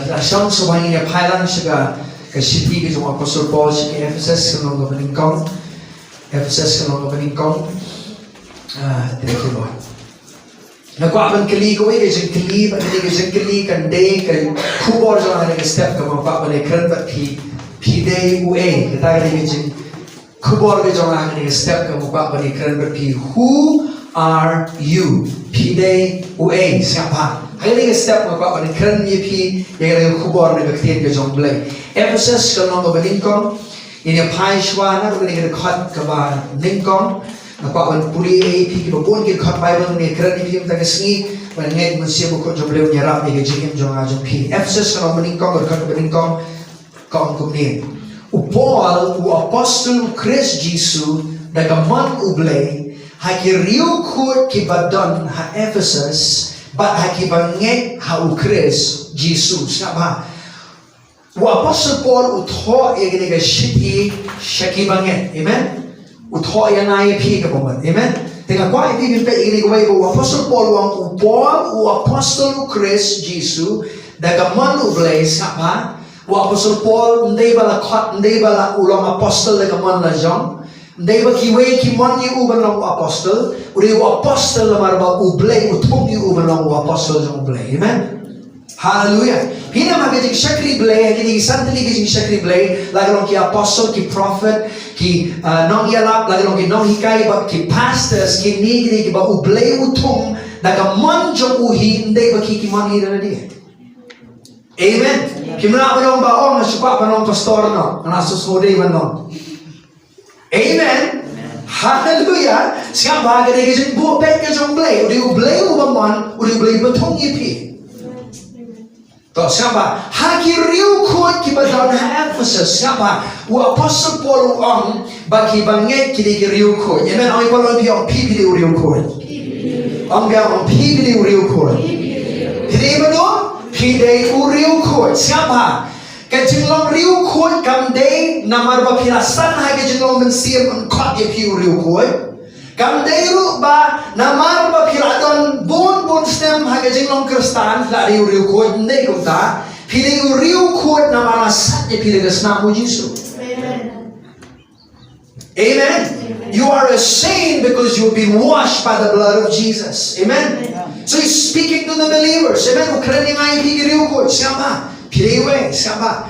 Asang subhangin ya pailan siya ka city ke jong Apostle Paul siya Ephesus kan long beningkong Ephesus kan long beningkong thank you Lord. Nagwaban kali ko ay jeng kali ba kali jeng kali kan day kan kubor jong ada step ka mapa ba ne kran ba pi day uay kita kali jeng kubor ke jong ada step ka mapa ba ne kran ba pi who are you pi day uay siapa Hali step maka pada keren ye pi yang ada kubur ni berketian ke jong belai. Ephesus kalau nak berlingkong ini pai shwana tu ni kita kat kebar lingkong. Maka pada puli pi kita pun kita kat Bible ni keren ni kita kesini. Pada ni mesti buku jong belai nyerap ni kejengim jong ajong pi. Ephesus kalau berlingkong berkat berlingkong kau kumni. Upol u apostle Christ Jesus dagaman ublay hakiriu kut kibadon ha Ephesus. But hakibanget hau Chris Jesus siapa? Wa Apostle Paul utho yang ni shiti shakibanget, amen? Utho yang naik pi ke paman, amen? Tengah kau ini bimpe ini kau ibu Apostle Paul wang upol wa Apostle Chris Jesus dagaman ublay siapa? Wa Apostle Paul ndai bala kot ndai bala ulang Apostle dagaman lajong. Ndai ba kiwe kimon yu uban long apostle, uri apostle lamar ba ublay utung yu uban long apostle jong ublay, amen. Hallelujah. Hina magajing shakri blay, kini santali gajing shakri blay, lagi long ki apostle, ki prophet, ki nong yalap, lagi long ki nong hikai ba ki pastors, ki ni ki ba ublay utung, daga mon jong uhi ndai ba ki kimon yu na dia. Amen. Kimna ba long ba ong supa ba long pastor no, nasus hode ba no. Amen. Hallelujah. Sekarang bahagia dia jadi buat baik ke jom belai. Udah belai ubaman, udah belai betung ipi. Tahu siapa? Hakiriu kuat kibadan Ephesus. Siapa? Wa Apostle Paul ang bagi banget kiri riu kuat. Amen. Ang ibarat dia ang pipi dia riu kuat. Ang dia ang pipi dia riu kuat. Jadi mana? Pipi riu kuat. Siapa? Kajinglong riu kuat kamday namar ba pirasan hai kajinglong mensir mengkot ye piu riu kuat kamday ru ba namar ba piradon bon stem hai kajinglong kristan la riu kuat ndai kumta pili riu kuat namar sat ye pili kesna mu Yesu. Amen. You are a saint because you've been washed by the blood of Jesus. Amen. So he's speaking to the believers. Amen. Ukraine ngai pi riu kuat siapa? Pilewe siapa?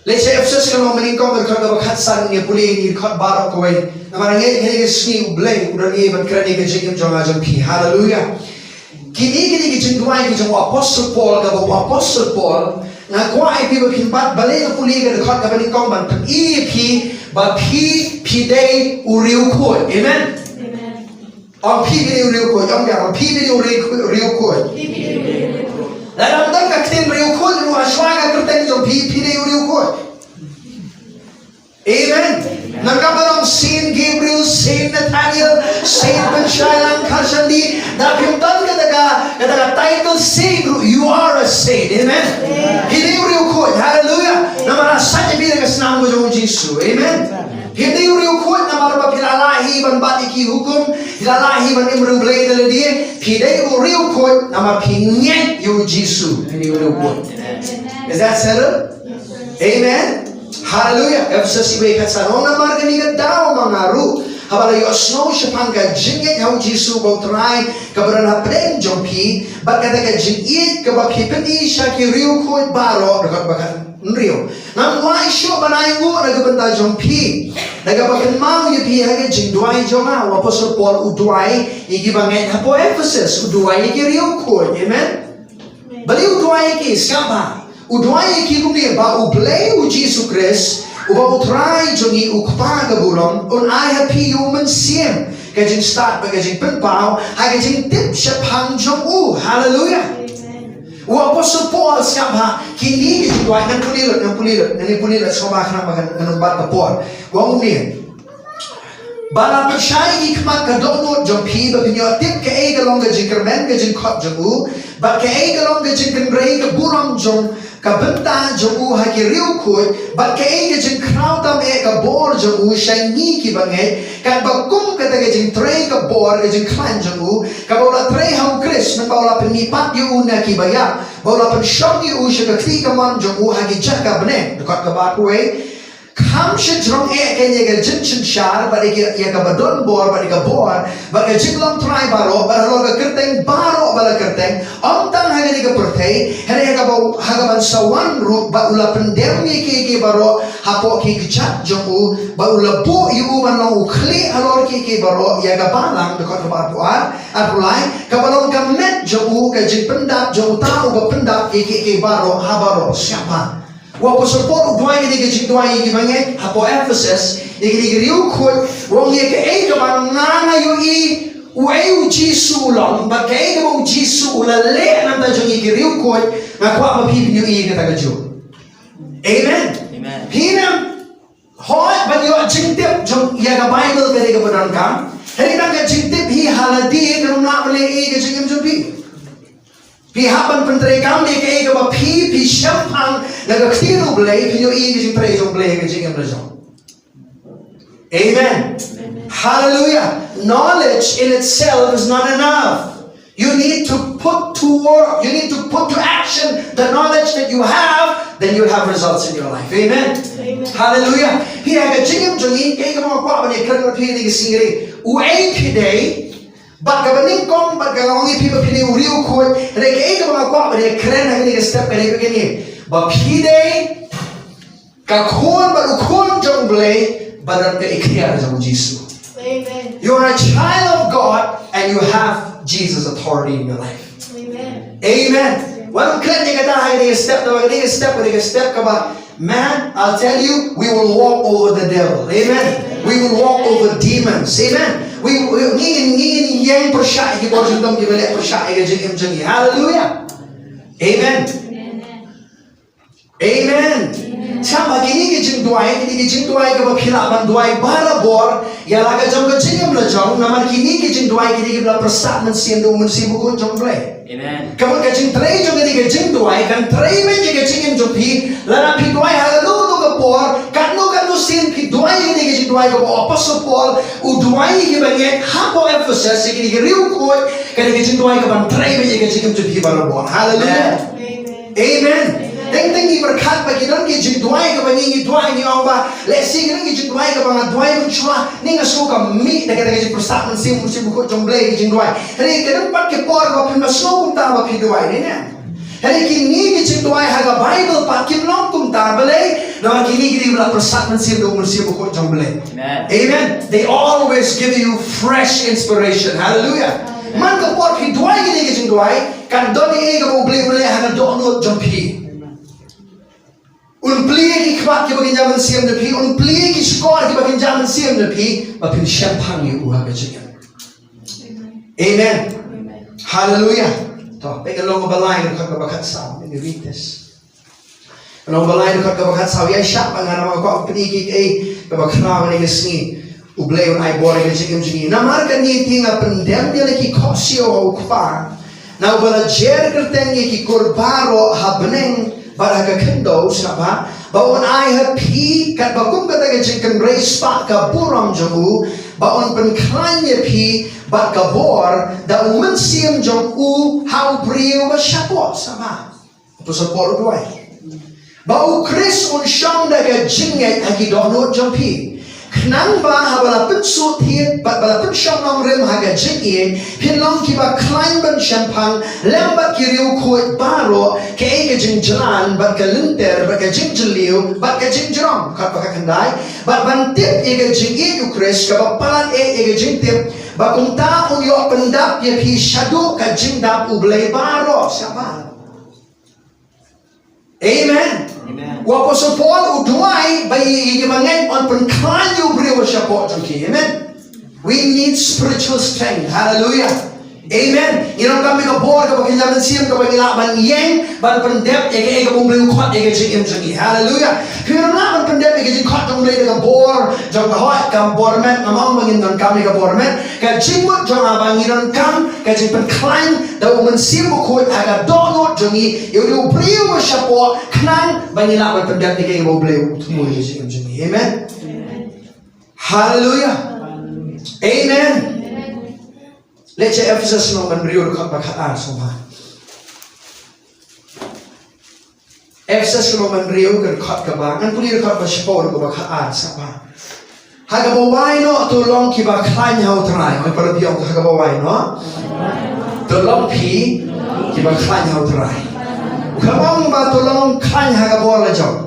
Lese Ephesus kalau meningkong berkata bakat sang ni pulih ni kot baroh kowe. Namanya ni sni ublay udah ni berkerana ni kejengim jangan jam pi. Hallelujah. Kini kejengduai kejeng Apostle Paul kalau Apostle Paul ngakuai pi berpimpat balik ke pulih ke kot ke meningkong ban pi ba pi day uriu kot. Amen. Om pi day uriu kot. Om dia pi day uriu kot. Dalam tengah kita beriu kot, lu aswaga kertas jom pi day uriu kot. Amen. Nagkabarong Saint Gabriel, Saint Nathaniel, Saint Benshailan Kasandi, napimtan kataga title Saint, you are a saint. Amen. Hindi uriu kot. Hallelujah. Namarasan niya bilang kesenangan mo jom Yesus. Amen. Hindi uriu kot namar ba pilalahi ban batiki hukum, pilalahi ban imru blay dala dia, pidai uriu kot namar pingyan yu Yesus. Hindi uriu kot. Is that settled? Amen. Hallelujah. Ephesus ibe katsanong namar ganigat daw mangaru. Habala yu asno siapang ka jingit hau Yesus bau try kabaran hapren jompi, bat kata ka jingit kabab hipeni syaki riu kot baroh dekat bakat Nrio. Nam wai syo banai ngu nagabenta jompi. Nagabakan mau yu pi haga jingduai jonga wa Apostle Paul uduai igi banget hapo Ephesus uduai igi riu kot. Amen. Bali uduai igi siapa? Uduai igi kumni ba ublay u Yesus Christ uba utrai jongi ukpaga bulong un ai happy human siem kajing start bagajing penpau hagajing tip syapang jong u. Hallelujah. Wa Apostle Paul siapa kini gitu ay nang pulirat sama kana makan bat kapor wa umni bala persyai ikmat kadonot jong pi ba pinyo tip ke ay galong gajing kermen gajing kot jong u ba ke ay galong gajing kenrei ke burong jong kabenta jong u hakiriu kut ba ke ay gajing krautam e ka bor jong u shani ki banget kan bakum kata gajing trei ka bor gajing klan jong u ka bola trei hau kris men bola penipat yu una ki baya Baula pensyongi usya ketika man jong hagi jaga bene dekat ke batwe. Kam shijrong kenya ke jinchen shar bagi ya ke badon bor bagi ke bor bagi jinglom try baroh bagi lo ke kerteng baroh bagi kerteng tang hagi ke pertei hari ya ke bau hagaban sawan ru baula pendem ke baroh hapo ke jat jong baula bo yu ban lo ukli halor ke baroh ya ke balang dekat ke batuan apulai ke balong ke met jong ke jing pendap jong tahu ke pendap ke baroh habaro siapa Wapo support dua ini ke dua ini banget hapo Ephesus ini riu koi wong ye ke ke banganga yu I u Jisu long ba ke mo Jisu la le nam ta jong ye riu koi na kwa ma pi yu I ke ta ju Amen Hinam hoi ba yo jingtip jong ya ga Bible ke badan kam hei ta ke jingtip hi haladi ke na le ke jingim ju pi Pihapan penteri kami ke ba pi syampang naga ktiru blay pinyo I ke jingtrei jong blay ke jingam rajong. Amen. Hallelujah. Knowledge in itself is not enough. You need to put to work. You need to put to action the knowledge that you have. Then you have results in your life. Amen. Hallelujah. Pia ke jingam jong I ke ba kwa ba ni kran pi ni ke singri. Uai pidei But kabaning kong but kawangi people pili uriu koi rek eka mga kwa but kren hagi ni step kani begini but pide ka kon but ukon jong blay but ka iktiar jong Jisu. Amen. You are a child of God and you have Jesus authority in your life. Amen. Amen. Walang kren ni kata hagi ni step kaba man I'll tell you we will walk over the devil. Amen. We will walk over demons. Amen. We ngin yang persya iki bo jingdum ki bele persya iki jingim jingi. Hallelujah. Amen. Amen. Chama kini ki jingduai ke ba phila ban duai bara bor ya laga jong ke jingim la jong namar kini ki jingduai ki bla prasad men siem do men sim ko jong ble. Amen. Kamu ke jing trei jong ki jingduai kan trei me ki jingim jong pi la pi duai ha lu ke por kan nu sin ki duai ni ki duai ko apostle Paul u duai ki banget hapo Ephesus ki riu ko kan ki duai ka ban trei me ki jingim jong pi bara bor. Hallelujah. Amen. Teng i berkat bagi dan ki duai ka bangi duai ni ba let's see ki duai ka bang duai mun chua ni nga so ka mi da ka ki prasat mun sim ko jong ble ki duai hari ka dan pat ki por ba pin so kum ta ba ki duai ni ne hari ki ni ki duai ha ga Bible pat ki long kum ta ba le na ki ni ki bla prasat mun sim ko jong ble. Amen. They always give you fresh inspiration. Hallelujah. Man ka por ki duai ki duai kan don ni ga ble ha ga do no jong pi Unplie ki kwat ki bagin jaman siam na pi, unplie ki skor ki bagin jaman siam na pi, bapin champagne yu uha ka jingam. Amen. Hallelujah. To, peka long balay no kag bakat saw. Let me read this. Long balay no kag bakat saw. Yan siya pa nga naman ko ang pinigig ay babaknawa ni gasni. Ublay un ay bore ka jingam jingi. Namar ka ni tinga pendem niya ki kosyo o kwa. Na ubala jer kerteng ki kurbaro habneng Baraga kendo saba baon ai ha pi kat bakum kata ke chicken race pa ka buram jamu baon pen klanye pi ba ka bor da umen siam jong u how brio ba shapo saba to support duai ba u Chris un shong da ke jingai aki dono jong pi Knang ba habala pensu tiet bat bala pensyam nong rem haga jingie pinlong kiba klein ban champang lembat kiriu kuit baro ke ege jingjalan bat ke lenter bat ke jingjeliu bat ke jingjrom kat baka kendai bat bantip ege jingie ukres ka bapalan ege jingtip bakumta un yo pendap ye pi shadu ka jingdap ublay baro siapa Amen. Wapo Paul uduai bayi igimangen on penklanyu beriwa siapa jengki. Amen. We need spiritual strength. Hallelujah. Amen. Inong kami ka bor ka bagi jaman siam ka bagi laban yang ban pendep ege bumbleu khot ege jing jengki. Hallelujah. Pero na ban pendep ege jing khot bumbleu ka bor jong hot ka bormen among mangin don kami ka bormen ka jingmut jong abang iron kam ka jing penklan da umen siam ko aga dono jongi yo beriwa siapa knang bagi laban pendep ege bumbleu tumu ege jing jengki. Amen. Hallelujah. Amen. Let's say Ephesus no man beriu dekat bakat semua. Efesus ko man rio kat ka ba ngan puli kat ba spor ko ba khaat sa ba haga ba wai no tulong ki ba khan hau trai mai par biong haga ba wai no tulong pi ki ba khan hau trai khamong ba tulong khan haga ba la jong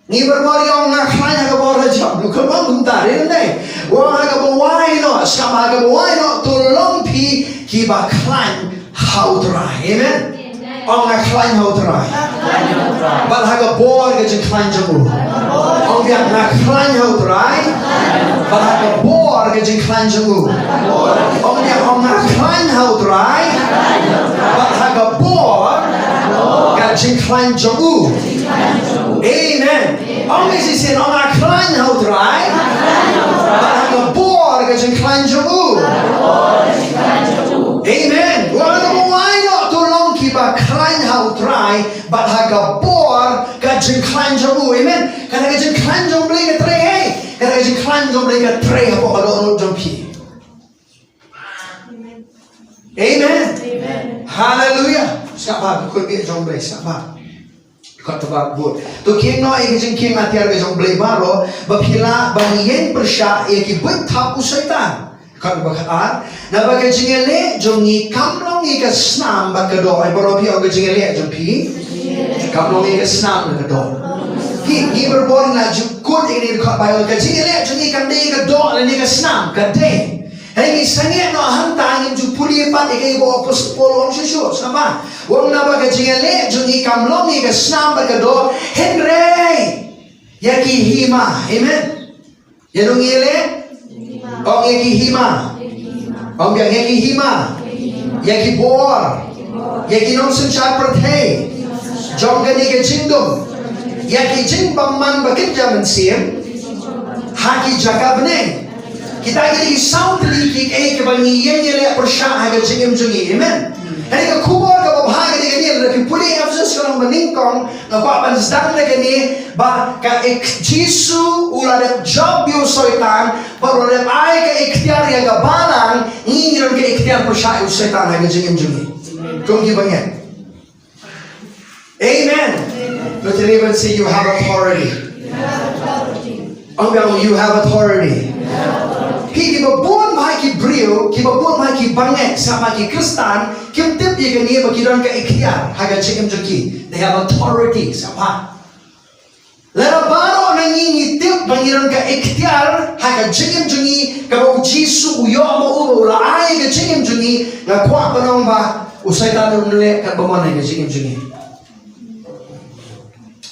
ni bermori orang nak khan haga ba la jong khamong kum ta re nei wa haga ba wai no sama haga ba wai no tulong pi ki ba khan hau trai amen ông là khai hậu trai, bạn hai cái bor cái chân khai jamu, ông việc là khai hậu trai, bạn hai cái bor cái chân khai jamu, ông việc ông là khai hậu trai, bạn hai cái bor cái chân khai jamu, amen. Ông ấy sẽ ông là khai hậu trai, bạn hai cái bor cái chân khai jamu, amen. Orang tu buai no tolong kita klan hau try, but haga bor kajeng klan jamu, amen. Karena kajeng klan jamu boleh ke tray, hey. Karena kajeng klan jamu boleh ke tray apa kalau orang jumpi. Amen. Hallelujah. Siapa kau biar jamu boleh siapa? Kau tebak buat. Tu king no kajeng king atiar kajeng boleh baroh, bapila banyen persya ki buat tak usaitan. Kan bakat na bagai jingele jongi kamlong ni ka snam bakado ai baroh pi og jingele jompi kamlong ni ka snam bakado hi berbor na jukut ini ka bayo ka jingele jongi kan dei ka do ni ka snam ka dei hai sange no hantang ju puli pat ke bo pos polong shu sama wong na bagai jingele jongi kamlong ni ka snam bakado henry yaki hima amen yadong ile ông yaki hima, ông yang yaki hima, yaki bor, yaki nong sunshine perthei, jong gani ke jingdum, yaki jingbam man bakit jaman siem, haki jaga bne, kita ini sound liki ke bangi yenye persya haga jingim jungi, amen. Hari ke kubur ke babha gani gani lebih puli Efesus kalau meningkong ngapa panzdang gani ba ka Jisu ulah job bio soitan baru lep ai ke iktiar ya ga balang ngiron ke iktiar persya soitan haga jingim jungi. Tunggu banyak. Amen. Look at anyone say you have authority. You have authority. Ki babon mai ki brio, ki babon mai ki banget sama ki Kristen, kim tip ye ke ni ba ki don ka iktiar haga jingim jungi. They have authority sama. Lera baroh nangi tip bangiran ka iktiar haga jingim jungi ka ba Jisu uyo mo ulo ai ka jingim jungi na kwa banong ba usai ta nule ka ba man ka jingim jungi.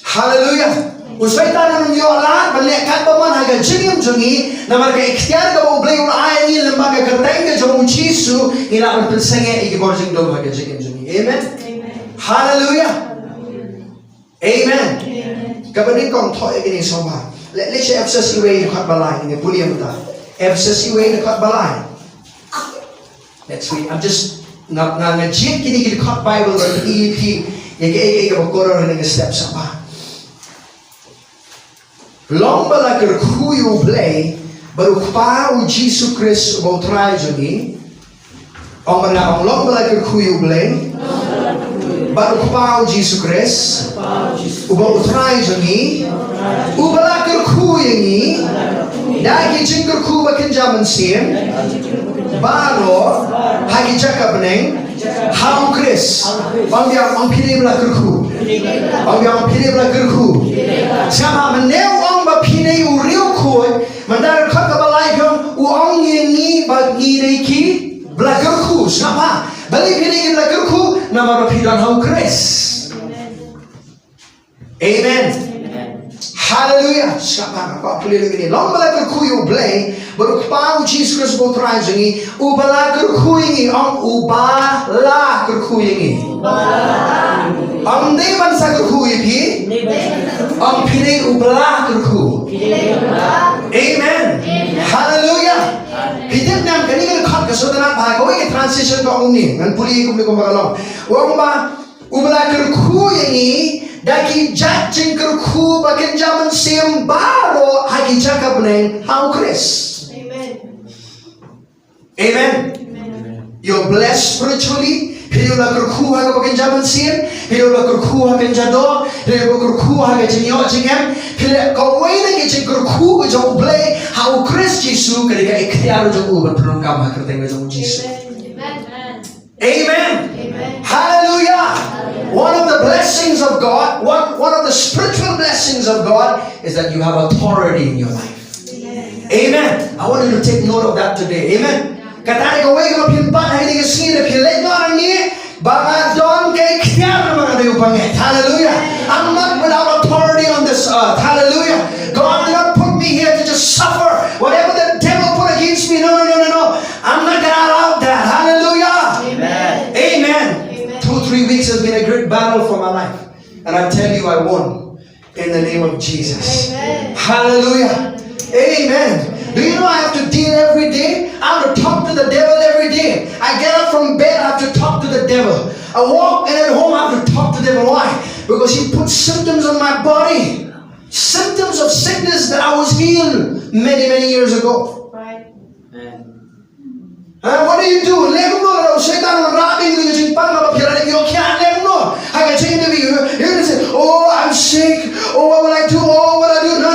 Hallelujah. Usai ta nung yo la ba le ka ba man haga jingim jungi na mar ka iktiar ka ba blay ulo ai ni lembaga kerteng ka jo Jisu ila ang pensenge i ba jingdom haga jingim jungi. Amen. Hallelujah. Amen. Kabanin kong toy gini soba. Let's say Efesus iwe dekat balai ini boleh muda. Efesus iwe dekat balai. Let's read. I'm just ngajit kini dekat Bible dan EP yang ke berkoror dengan step sama. Long bala kerkuyu blay baru kepau Yesus Kristus bau try joni. Orang bala long bala kerkuyu blay. Baru kepau Yesus Kristus ubah utrai joni ubah kerku yangi dagi jingkerku bakin zaman sim baroh hagi jaka beneng hau Kris orang pilih belah kerku orang pilih belah kerku sama meneu orang bapilih uriu kuat mandar kata balai kong orang yangi bagi reiki belah kerku sama balik pilih belah kerku nama bapilan hau Kris. Amen. Hallelujah. Siapa apa boleh lagi ni? Long balak kuyu blay berkepau Yesus Kristus botrai jengi ubalak kuyu ang ubalak kuyu ang devan sa kuyu pi ang pilih ubalak kuyu. Amen. Hallelujah. Hidup nam kani kan kat kesudahan bahag kau ini transition kau ni kan puli kau makalong. Orang ba ubalak kuyu ini daki jajing kerku bagian zaman sim baroh hagi jaga beneng hau Kris. Amen. Amen. You're blessed spiritually. Pilihlah kerkuah ke bagian zaman sin. Pilihlah kerkuah ke jadok. Pilihlah kerkuah ke jenyo jengem. Pilih kau wena ke jeng kerkuah ke jeng play. How Chris Jisu ketika iktiar jeng uban penungkam hakir tengah jeng Jisu. Amen. Hallelujah. One of the blessings of God, one of the spiritual blessings of God is that you have authority in your life. Amen. I want you to take note of that today. Amen. Katanya kau wega mapimpat hari ini kesini pilih orang ni bapa don kay iktiar naman ada upangit. Hallelujah. I'm not without authority on this earth. Hallelujah. God did not put me here to just suffer whatever the devil put against me. No. I'm not gonna allow that. Hallelujah. Amen. 2-3 weeks has been a great battle for my life, and I tell you, I won in the name of Jesus. Hallelujah. Amen. Do you know I have to deal every day? I have to talk to the devil every day. I get up from bed, I have to talk to the devil. I walk and at home, I have to talk to the devil. Why? Because he put symptoms on my body. Symptoms of sickness that I was healed many years ago. Right. What do you do? Oh, I'm sick. Oh, what will I do? Oh, what I do? No.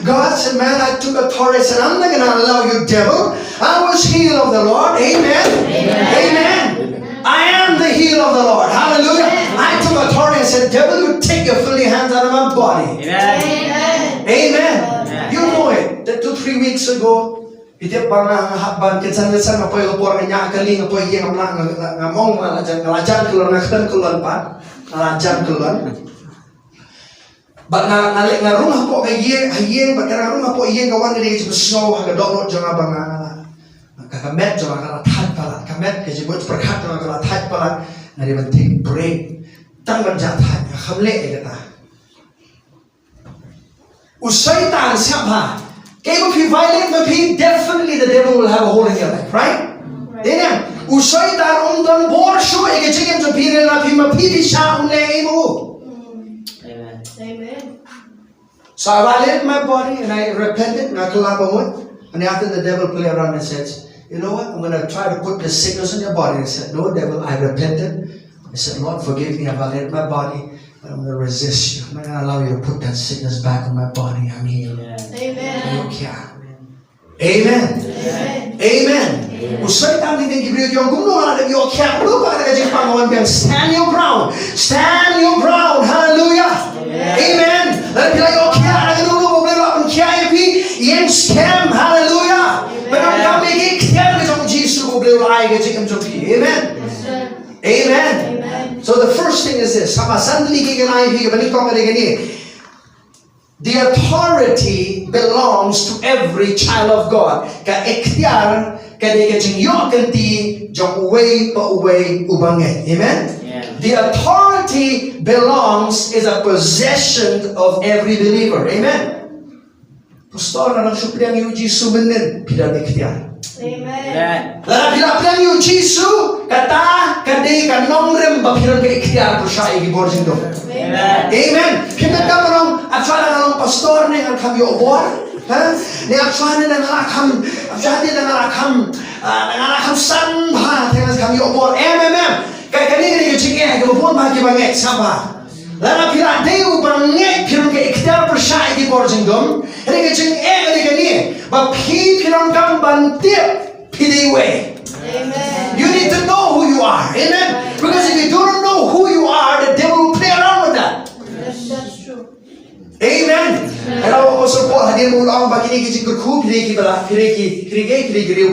God said, man, I took authority. I said, I'm not going to allow you, devil. I was healed of the Lord. Amen. I am the heel of the Lord. Hallelujah. I took authority and said, devil, you take your filthy hands out of my body. Amen. You know it. That 2-3 weeks ago, Iti parang habang kinsan-kinsan apoy upor kanya kaling apoy yang ngamong ngalajan kulon ngakten kulon pa ngalajan kulon. But na rumah po kay hayeng pagkara rumah po iyeng kawan ni sa snow haga donot jang abang kakamet jang kalatat pala kamet kay jibot perkat jang kalatat pala na di take break tang banjatan khamle kata. Usay tan siapa? If you violate my peace, definitely the devil will have a hold in your life, right? Amen. Usay tan don borsho egejigem to pirel na pima pipi sha unle imo. Amen. So I violated my body and I repented and I and after the devil played around and says, you know what? I'm going to try to put this sickness in your body. I said, no, devil, I repented. I said, Lord, forgive me. I violated my body. But I'm going to resist you. I'm not going to allow you to put that sickness back on my body. I'm healed. Amen. Amen. Amen. Usay tang din gibriyo yung gumno ala yo kya lu pa ka jing pangawan biang stand your ground. Stand your ground. Hallelujah. Amen. Let me like yo kya na gumno mo belo apun kya yapi yen scam. Hallelujah. Pero kami iktiar ke jong Jesus mo belo ay ke jing jopi. Amen. Amen. So the first thing is this. Sama sandali ke ganai hi ke bani ko ka gani. The authority belongs to every child of God. Ka iktiar kadika jing yokanti jong way pa uway ubanget. Amen? The authority belongs is a possession of every believer. Amen? Pastor na lang supriang yung Jisu menin pidang iktiar. Amen. Lala pidang yung Jisu kata kadai ka nomrem ba pidang ka iktiar ko siya igibor jingdum. Amen. Kita kamarong atfana ng pastor ni ang kami obor, ni atfana ng alakam, atfana ng alakam sanba dengan kami obor. Amen. Kaya kanina ni kucingnya kebun bagi banget siapa? Lana pira deu banget pirang ke iktiar persai di bor jingdom. Ni kucingnya ni kani, ba pirang kam bantip pidiwe. Amen. You need to know who you are. Amen. Because if you don't know who you are, the devil will play around with that. That's true. Amen. Kalau Apostle Paul hadir mengulang bagi ni kijing kerku, piregi bela, piregi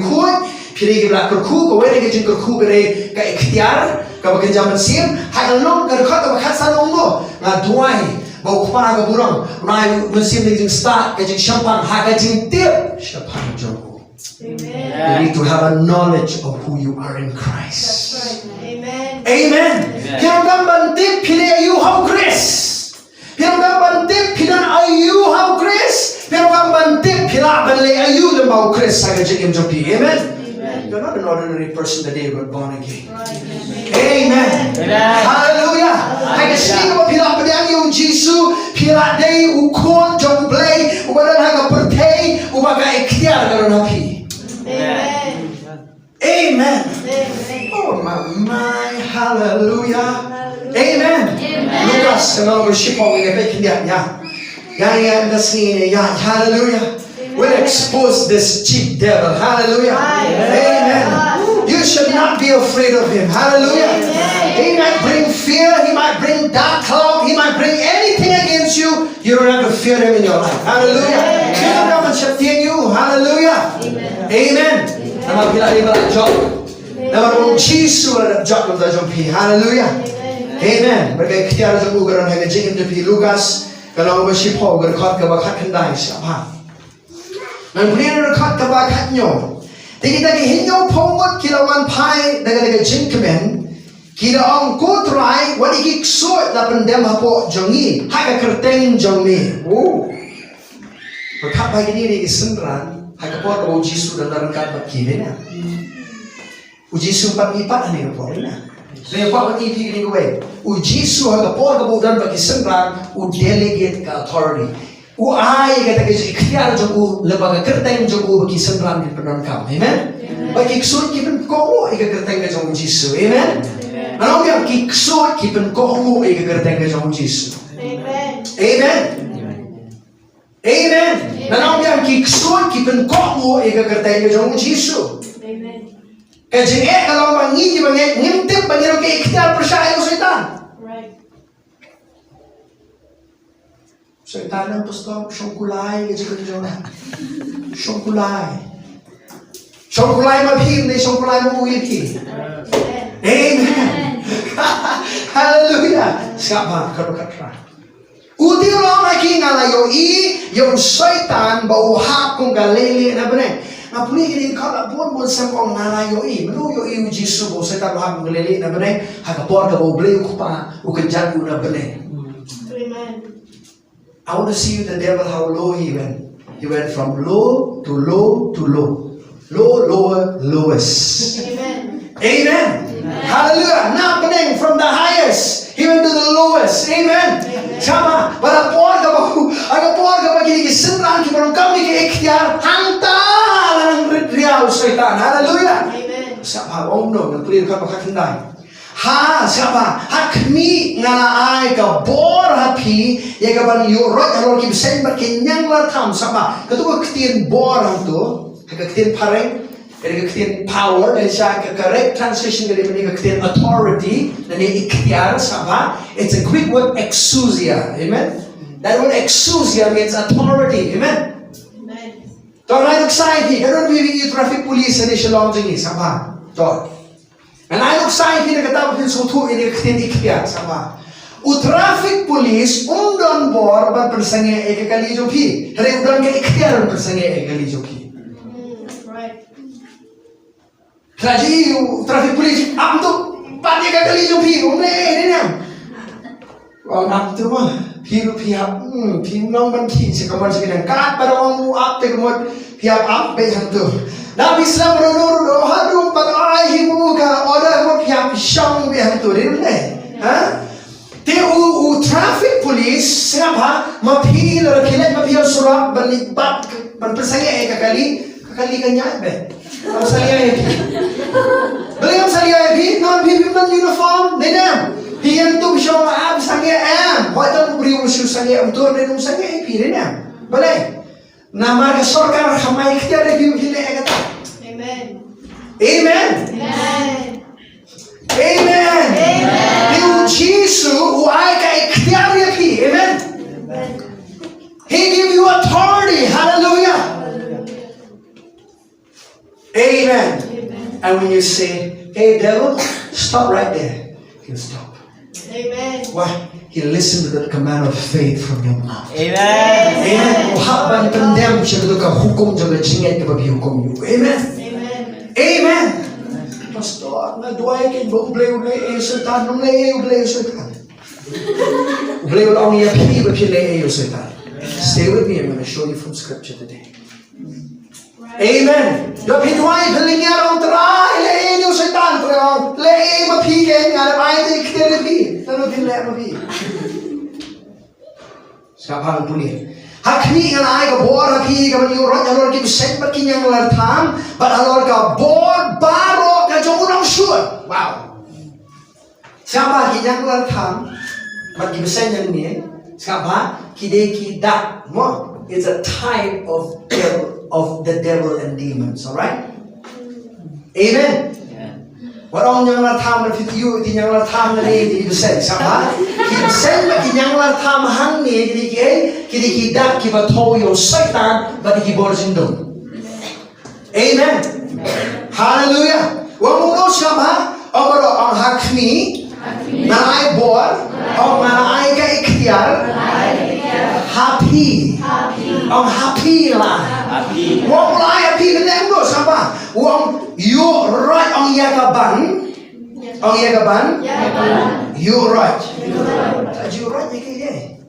ukun, piregi bela kerku, kau ni kijing kerku beri ke iktiar, kau bagian zaman sim, hai long kerkat kau bakat sana undo, ngaduai, bau kepala kau burung, nai musim ni kijing start, kijing champagne, hai kijing tip, champagne jauh. Amen. You need to have a knowledge of who you are in Christ. That's right. Amen. Amen. Pirang bantip pili ayu how grace. Pirang bantip pilan ayu how grace. Pirang bantip pila banle ayu lemau grace saga jengim jopi. Amen. You're not an ordinary person today, but born again. Amen. Hallelujah. Hai kasih ko pila padang yung Jisu pila day ukon jong play ubadan haga pertei ubaga iktiar karon hapi. Amen. Amen. Amen. Oh my Hallelujah. Amen. Lucas, kalau bersipong ini baik dia, ya. Yang das ini, ya. Hallelujah. We'll expose this cheap devil. Hallelujah. Amen. You should not be afraid of him. Hallelujah. He might bring fear. He might bring dark cloud. He might bring anything against you. You don't have to fear him in your life. Hallelujah. Kingdom and shall fear you. Hallelujah. Amen. Nama bila dia berjok. Nama orang Yesus ada jok untuk jumpi. Hallelujah. Amen. Mereka iktiar jumpu kerana hanya jingdum di Lukas. Kalau bersipong berkat kebakat kendai siapa? Dan punya berkat kebakatnya. Jadi kita hinyo pongot kilawan pai daga jingkemen. Kita angkut rai wadi kiksut lapan dem hapo jongi. Haka kerteng jongi. Oh. Berkat bagi diri isenran. Haka pot o Jisu dan darangkat bakile na. Ujisu pat ipat ani ko na. Lepas pat ipi ni kowe. Ujisu haka pot ko dan bagi senran u delegate ka authority. Uai kata ke iktiar joku lembaga kerteng joku bagi senran di penon kam. Amen. Bagi kiksut kipen komo ika kerteng ke joku Jisu. Amen. Ano yang kiksut kipen komo ika kerteng ke joku Jisu. Amen. Amen. Amen. Ano yang kiksut kipen komo ika kerteng ke joku Jisu. Amen. Kasi kalau mangi ngintip banyero ke iktiar percaya setan. Setan ang pastor, siyongkulay, siyongkulay. Siyongkulay mabhim, na siyongkulay mo uwi. Amen. Hallelujah. Siapa karukatra. Uti orang lagi ngalayo yung setan bauhap kung galili na benar. Ngapuni ini kalau pun sempong ngalayo menuyo Jisu bo setan bauhap kung galili na benar. Hakapor ka bo bleu kupa ukejat na benar. Amen. I want to see the devil how low he went. He went from low to low to low. Low, lower, lowest. Amen. Amen. Hallelujah. Now bening from the highest, he went to the lowest. Amen. Sama. Pada por ka bagi senran ki barang kami ke iktiar hantar ng riyaw setan. Hallelujah. Amen. Siapa om no nagpulir ka pakakindai. Ha siapa hakmi ngalaai ka bor hapi ya ka ban yorot halor ki besen berkenyang latam sama ketua ketin bor hantu ketin pareng dari ketin power dari siya ke correct translation dari menika ketin authority dan iktiar sama. It's a Greek word exousia. Amen. That word exousia means authority. Amen. Amen. Tong ay excited karon bibi traffic police ni shalom jingi sama to. And I look sign kita kata mungkin suatu ini iktiar sama. Traffic police undang bor ban persangnya kali joki. Hari undang ke iktiar persangnya kali joki. Right. Jadi traffic police am tu pati kali joki. Umne ini nam. Wah am tu mah piru pihak pinong ban kin sekaman sekian kat pada orang up te kemud pihak up be hantu. Nabi Islam menurut dohadum pada ayah muka order mo pihak syang be hantu rinne. Ha? Te traffic police siapa mapil rakilat mapil surat berlibat berpersangnya kali kanya be. Am salia bi. Beliau salia bi non bi uniform nenam. Hian tu syang ab sangnya am. Hotan beri usul sangnya untuk nenum sangnya bi nenam. Boleh. Nama kesorkan ramai iktiar di bila kata. Amen. Amen. Amen. Amen. Amen. Jisu uai ka iktiar yaki. Amen. He give you authority. Hallelujah. Amen. And when you say, "Hey devil, stop right there," he'll stop. Amen. Why? He listened to the command of faith from your mouth. Amen. Amen. Uhapan pendem siya ka hukum jaga jingit ka bagi hukum you. Amen. Amen. Amen. Pastor, na doay kay bleu setan, nung bleu setan. Bleu lang niya pili setan. Stay with me. I'm going to show you from scripture today. Amen. Jab hidwai bhalinya rong trai le setan trong le mapike ngale mai te ikterepi tano dile mapi. Siapa punya? Hakni ngalai ka bor hapi ka banyu rot halor ki sen berkinyang lartam but halor ka bor baroh ka jong urang syur. Wow. Siapa yang keluar tham, bagi besar yang ni, siapa? Kideki dak, mo. It's a type of the devil and demons, alright? Amen. Orang yang keluar tham na fitiu, yang keluar tham na ni di besar, siapa? Besar bagi yang keluar tham hang ni, kideki dak kiba toyo setan bagi kibor jingdum. Amen. Hallelujah. Wang mulo siapa? Baroh ang hakmi. Manai bor, manai ka iktiar, happy, happy lah. Wong lai happy kena enggak siapa? Wong you right ang yagaban, you right. You right ni kaya?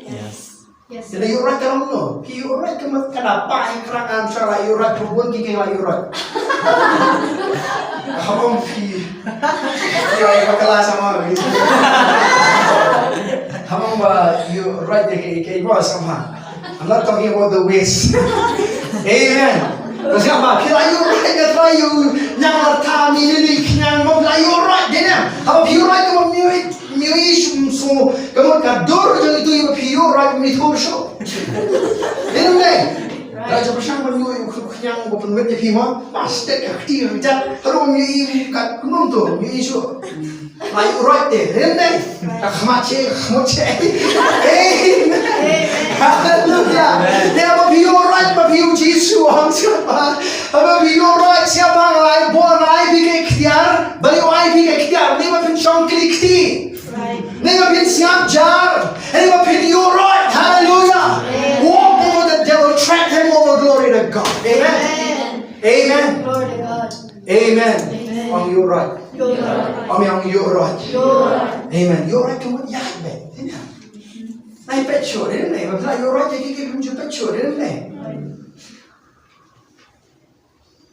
Yes. Jadi you right kalau no, you right kemat kenapa yang kerana salah you right perempuan kiki lah you right. Abang pi, ya kelas sama gitu. Abang you right kiki gua sama. I'm not talking about the waist. Amen. Terus apa? Kira you right ya try you nyang lerta ni nyang mau you right dia ni. Abang you right kamu miwi so kamu kador jadi tu you right mi tu so. Ini ni. Raja bersang menyu yang bukan wet di mah pasti aktif macam kalau miwi kat kunung tu miwi so. Layu right deh. Ini. Tak macam. Amen. Hallelujah. Dia you right you Jesus ang siapa? You right siapa lai buat lai bikin iktiar, balik lai bikin iktiar. Ni macam congkir ikti. Ni macam siap jar. Ni macam you right. Hallelujah. Walk over the devil, track him over. Glory to God. Amen. Amen. Glory to God. Amen. Ang you right. Ang you right. Amen. You right tu ya be. Nai pecah dia ni. Macam you right jadi kita punya pecah dia ni.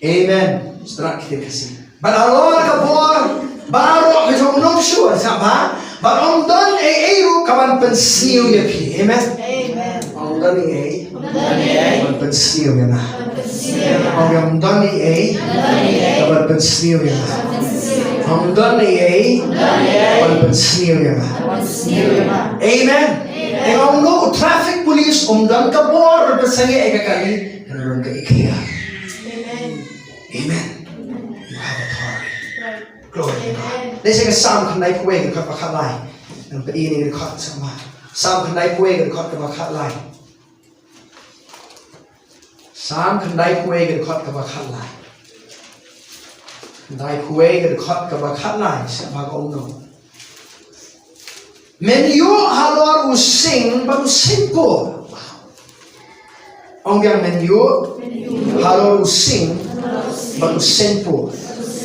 Amen. Setelah kita kasih. Halor kabor, baroh macam nom sure siapa? Barom don eru kawan pensiu ya pi. Amen. Amen. Om don kawan pensiu ya nah. Om don kawan pensiu ya nah. Om don kawan pensiu ya nah. Amen. Engkau no traffic police don kabor bersengih kali. Orang ke iktiar. Amen. You have authority. Glory to God. Let's take a psalm kan naik kuih ke bakat lain. Dan ini dekat sama. Psalm kan naik kuih ke bakat lain. Psalm kan naik kuih ke bakat lain. Naik kuih ke bakat lain. Siapa kau no? Menu halor using baru simple. Orang yang menu halor using baru simple.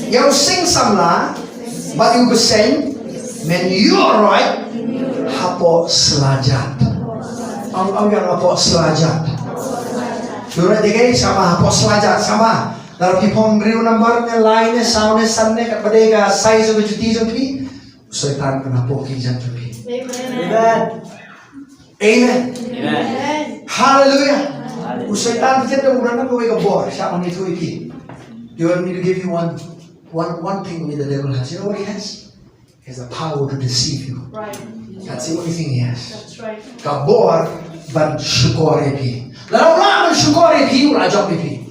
Yang sing samla baru besen menu right hapo selajat. Orang yang hapo selajat. Dura dikai sama hapo selajat sama. Lalu pipong riu numbernya line sound sanne kat padega size of juti jumpi. Syaitan kena poki jumpi. Amen. Amen. Amen. Hallelujah. Syaitan kita udah nak kau bor. Siapa ni tu iki? You want me to give you one thing only the devil has. You know what he has? He has the power to deceive you. Right. That's the only thing he has. That's right. Kabor ban syukur epi. Lalu lah syukur epi urajak epi.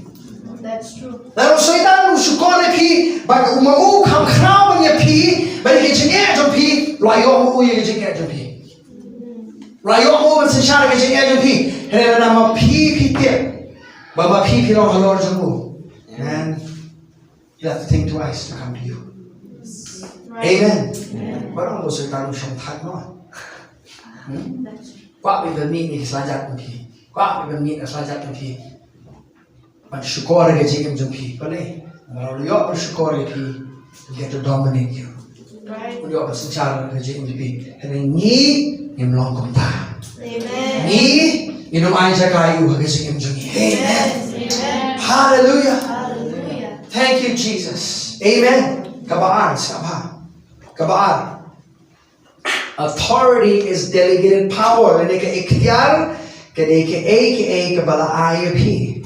That's true. Lalu syaitan syukur epi bagi umau kam kenal menyepi bagi kejengek jempi layu umau yang kejengek jempi. Layu umau secara kejengek jempi. Hanya nama pi tiap. Bapa pi long halor jemu. And you have to think twice to come to you. Right. Amen. Barang lo syaitan syong tak no. Kuat biar ni selajat nanti. Kuat biar ni selajat nanti. Bersyukur ke jika jumpi. Boleh. Kalau lihat bersyukur ke, dia tu dominate you. Right. Lihat bersecara ke jika jumpi. Kerana ni melong kumta. Amen. Ni minum air jaga you ke jika jumpi. Amen. Amen. Hallelujah. Hallelujah. Thank you, Jesus. Amen. Kabaan, siapa? Kabaan. Authority is delegated power. Ini ke iktiar, ke kebala IAP.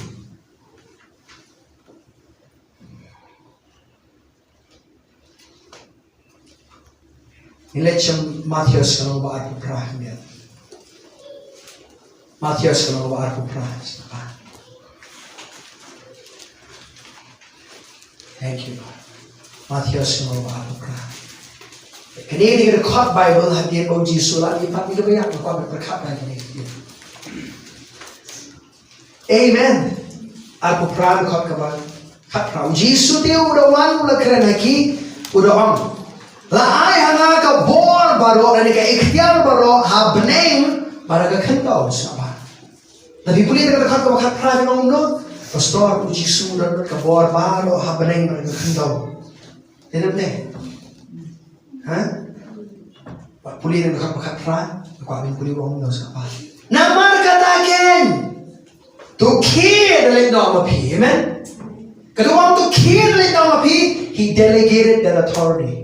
Ilecham Matthias kalau baru perah dia. Matthias kalau baru perah. Thank you, Lord. Matthias kalau baru perah. Kini kita khot Bible hadir bau Yesus lagi tapi kita banyak kau berkat lagi ni. Amen. Aku perah khot kabar. Khot perah. Yesus dia udah wan udah keren lagi udah on. La ai hanga ka bor baroh dan ka iktiar baroh ha benaim para ka khantau saba. Tapi puli ka khot ka khat pra no no pastor ku Yesus dan ka bor baroh ha benaim para ka khantau. Tidak ne? Ha? Puli ka khat pra ko amin puli wong no saba. Namar kataken to kill the no mapi. Amen. Kalau to kill the no mapi, he delegated that authority.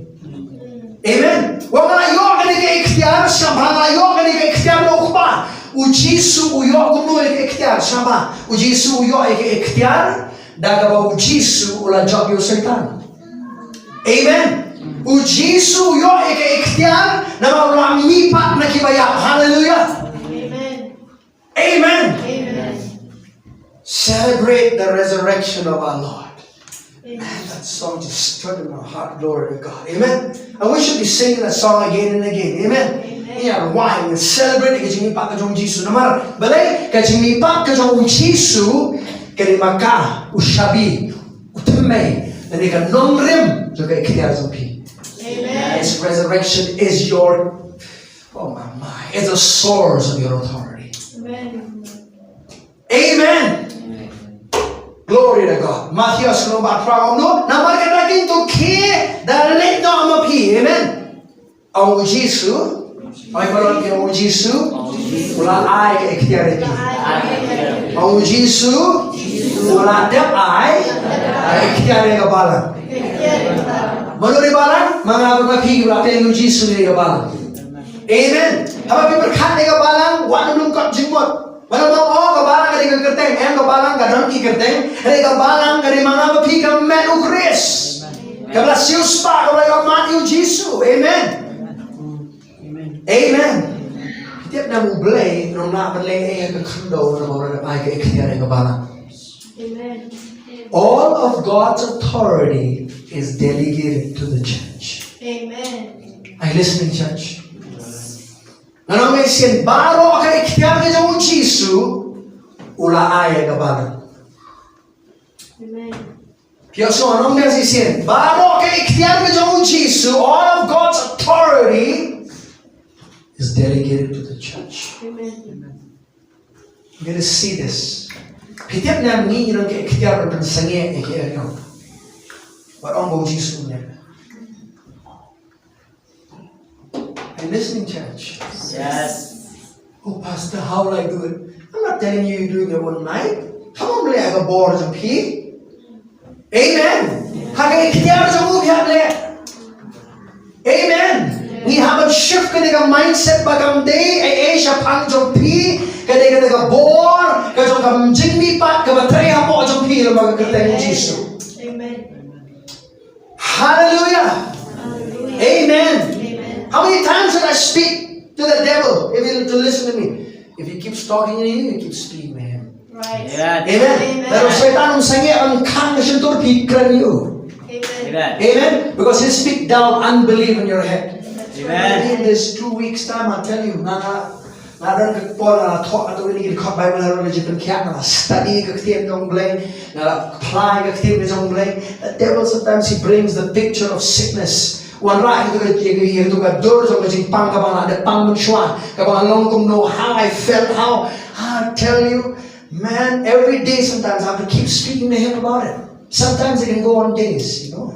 Amen. Wang ayok ni ke iktiar sama ayok ni ke iktiar lokba. Ujisu uyok gunu ke iktiar sama. Ujisu uyok ke iktiar. Daga ba ujisu ulah job yo setan. Amen. Ujisu uyok ke iktiar. Nama ulah mipat nak kibayap. Hallelujah. Amen. Amen. Amen. Celebrate the resurrection of our Lord. Amen. Man, that song just stood in my heart. Glory to God. Amen. And we should be singing that song again and again. Amen. Amen. Yeah, why? And celebrate ke jing pa ka jong Jisu. Namar, balay ka jing pa ka jong Jisu, ke maka ushabi, utmay, na ni ka nomrim jo ka iktiar jong pi. Amen. His resurrection is your, oh my, it's the source of your authority. Amen. Amen. Glory to God. Matthias kalau berperang no, nama kita kintu ke dalam nama pi, amen. Ang Yesu, ay balon ke ang Yesu, wala ay ke iktiar pi. Ang Yesu, wala dep ay iktiar ke balang. Menurut balang, mga pi wala ke ang Yesu ke balang. Amen. Apa pi berkat ke balang, wan lungkot jimot. Walau mau kebalang dari kerteng, kebalang kadang ki kerteng, kebalang dari mana bepi ke menu Chris, kebelah sius pa kebelah mati Yesus, amen, amen. Tiap nama belai, nama belai ke kendo, nama orang apa ke iktiar kebalang. Amen. All of God's authority is delegated to the church. Amen. Are you listening, church? Ano may sin baroh ka iktiar ke jong Yesu ula ay kebalang. Amen. Piaso ano may sin baroh ka iktiar ke jong Yesu, all of God's authority is delegated to the church. Amen. You're going to see this. Pitiap na ni irang ka iktiar ng sangye ke ano. But ang go Yesu niya. Are you listening, church? Yes. Oh, Pastor, how will I do it? I'm not telling you you're doing it one night. How will I go board of pee? Amen. Haga iktiar sa move yable. Amen. Ni haban shift ka nega mindset bagam day ay siya pang jong pee. Kada ka board, ka jong kam jingmi pat ka batray hapo jong pee lo magkatay ng Yesu. Amen. Hallelujah. Hallelujah. Amen. Amen. How many times did I speak to the devil if he to listen to me? If he keeps talking to you, you keep speaking to him. Right. Yeah. Amen. Pero setan ang sangi ang kang siya pikran you. Amen. Amen. Because he speak down unbelief in your head. Amen. In this 2 weeks time, I tell you, na talk ato ini kita Bible na religion kaya na study kaktiyan ng blame, na apply kaktiyan ng blame. The devil sometimes he brings the picture of sickness. One right itu ka doors of the pang kabang ada pang mensuan kabang long kung know how I felt, how I tell you, man, every day sometimes I have to keep speaking to him about it. Sometimes it can go on days, you know.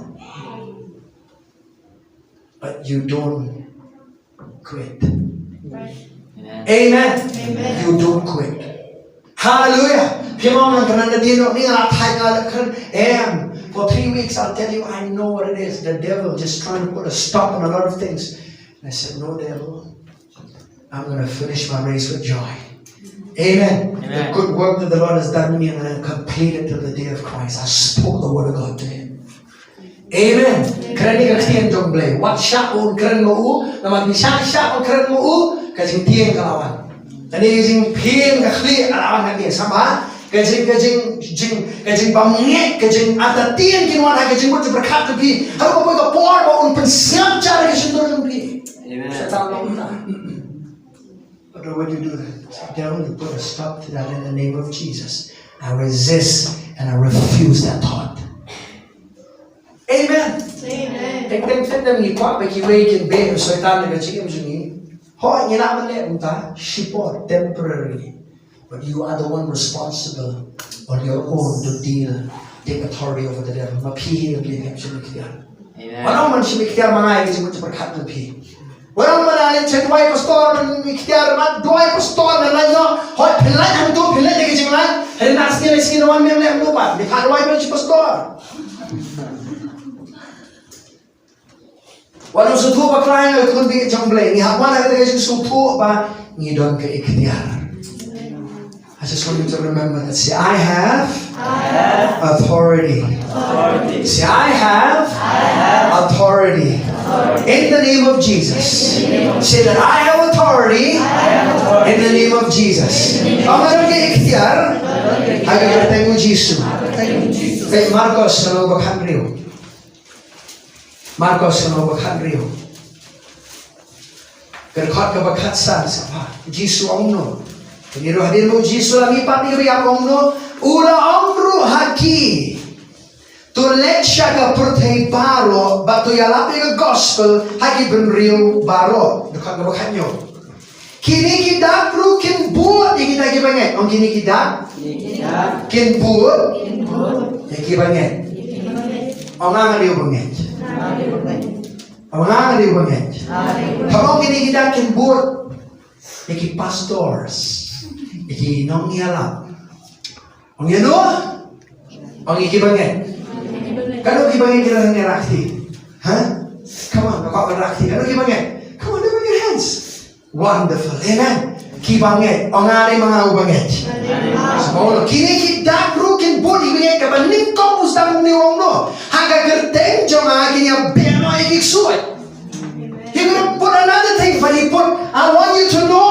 But you don't quit. Right. Amen. Amen. You don't quit. Hallelujah. For 3 weeks, I'll tell you, I know what it is. The devil just trying to put a stop on a lot of things. And I said, no, devil. I'm going to finish my race with joy. Amen. The good work that the Lord has done in me, I'm going to complete it till the day of Christ. I spoke the word of God to him. Amen. Keren ni kektian jong blay. Wat syak un keren mo u. Nama bisa syak un keren mo u. Kajing tiang kalawan. Tadi kajing piang kakli alawan kaki sama. Kajing bangek kajing ada tiang kinuan ha kajing buat berkat lebih. Harus kau ke por mau un pensiap cara kajing tu lebih. Amen. Saya tahu tak. But when you do that, devil, you put a stop to that in the name of Jesus. I resist and I refuse that thought. Amen. Amen. Tem fenda mi kwa pe ki wei kin be so tan le chi kim juni. Ho ni na le unta shipot temporarily. But you are the one responsible on your own to take authority over the devil. Ma phi le ni chi iktiar. Amen. Walau man chi iktiar manai ki chi berkat le phi. Walau man ale chen wai pastor iktiar man doi pastor na la no hoi philai ham tu philai de ki chi lan. Hari nas ni le skin wan mem le lu pa. Ni khan wai pe chi pastor. Walau suatu berkelain itu di jomblay. Ni hakwan ada yang suatu apa ni don ke iktiar. I just want you to remember that. Say, I have authority. Say, I have authority. In the name of Jesus. Say that I have authority in the name of Jesus. Ang meron ke iktiar, ay bertanya mo Jesus. Kay Marcos na magbakhan rin. Marcos na magbakhan rin. Kerkot ka bakhat sa pa. Jesus ang no. Peniru hadir mo Jesus lagi pati riak ang no. Ula ang haki. Tulek siya ka pertay baroh. Batu yalapi ka gospel. Haki benriu baroh. Dekat ka bakhan nyo. Kini kita perlu kin buat yang kita kibanget. Ang kini kita kin buat yang kibanget. Ang nga riu banget. Ang nga riu banget. Kalau kini kita kin buat yang pastors. Iki nong ialap. Ang yano? Ang ikibanget. Kalau kibanget kita ng rakti. Huh? Come on, nakakarakti. Ano kibanget? Come on, lift your hands. Wonderful. Amen. Kibanget. Ang ari mga ubanget. Semua kini kita rukin body banget ka baning kong usang niwong no. Hanggang gerteng jong akin yung beno ikik suwat. He gonna put another thing, but he put, I want you to know